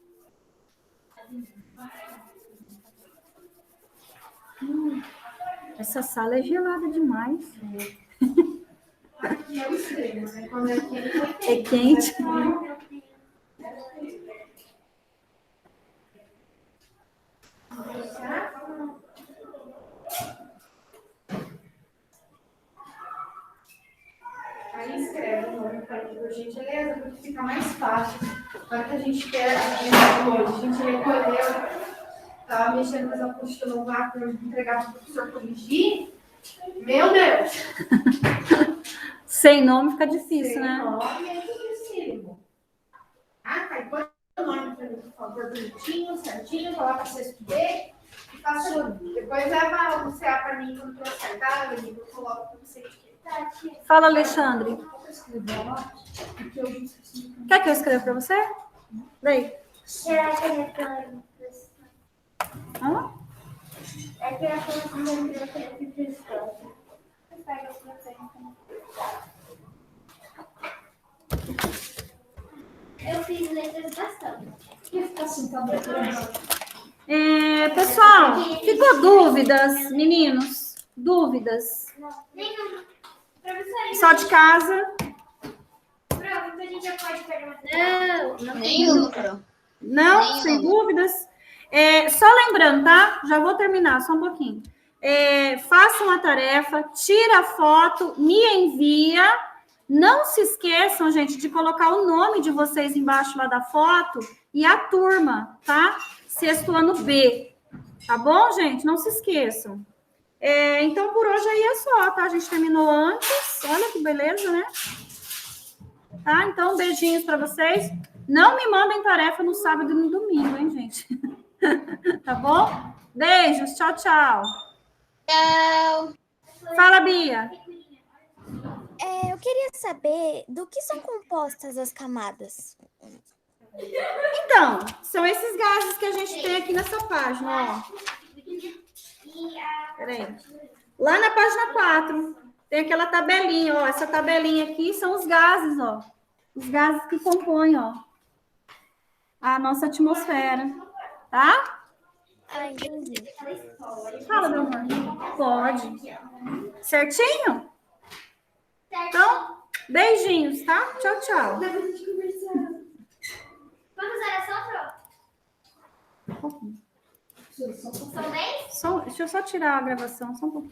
Essa sala é gelada demais. Aqui é o extremo, né? Quando é quente, é quente. Aí escreve o nome para por gentileza, porque fica mais fácil. Na hora que a gente quer, a gente recolheu, estava mexendo com as apostilas no vácuo para entregar para o professor corrigir. Meu Deus! Sem nome fica difícil, né? Sem nome é difícil. Aí põe o nome para mim, por favor, bonitinho, certinho, coloca o texto dele e faça. Depois leva o CA para mim quando trouxer, tá? Eu coloco para você. Fala, Alexandre. Quer que eu escreva para você? Daí. Será que é para Hã? É que eu estou com pega pra frente. Eu fiz letras bastante. Ia ficar sentado aqui. Pessoal, ficou dúvidas, meninos? Dúvidas? Nenhuma. Professora, Só de casa? prova, a gente já pode pegar uma. Não. Nenhuma, Pro. Não? Nenhuma. Sem dúvidas? Só lembrando, tá? Já vou terminar, só um pouquinho. Façam a tarefa, tira a foto, me envia. Não se esqueçam, gente, de colocar o nome de vocês embaixo lá da foto e a turma, tá? Sexto ano B. Tá bom, gente? Não se esqueçam. Então, por hoje aí é só, tá? A gente terminou antes. Olha que beleza, né? Tá? Então, beijinhos para vocês. Não me mandem tarefa no sábado e no domingo, hein, gente? Tá bom? Beijos. Tchau, tchau. Tchau. Fala, Bia. Eu queria saber do que são compostas as camadas. Então, são esses gases que a gente tem aqui nessa página, ó. Peraí. Lá na página 4, tem aquela tabelinha, ó. Essa tabelinha aqui são os gases, ó. Os gases que compõem, ó, a nossa atmosfera, tá? Entendi. Fala, meu amor. Pode. Certinho? Então, beijinhos, tá? Tchau, tchau. Quantas horas são, Pro? São 10? Deixa eu só tirar a gravação, só um pouquinho.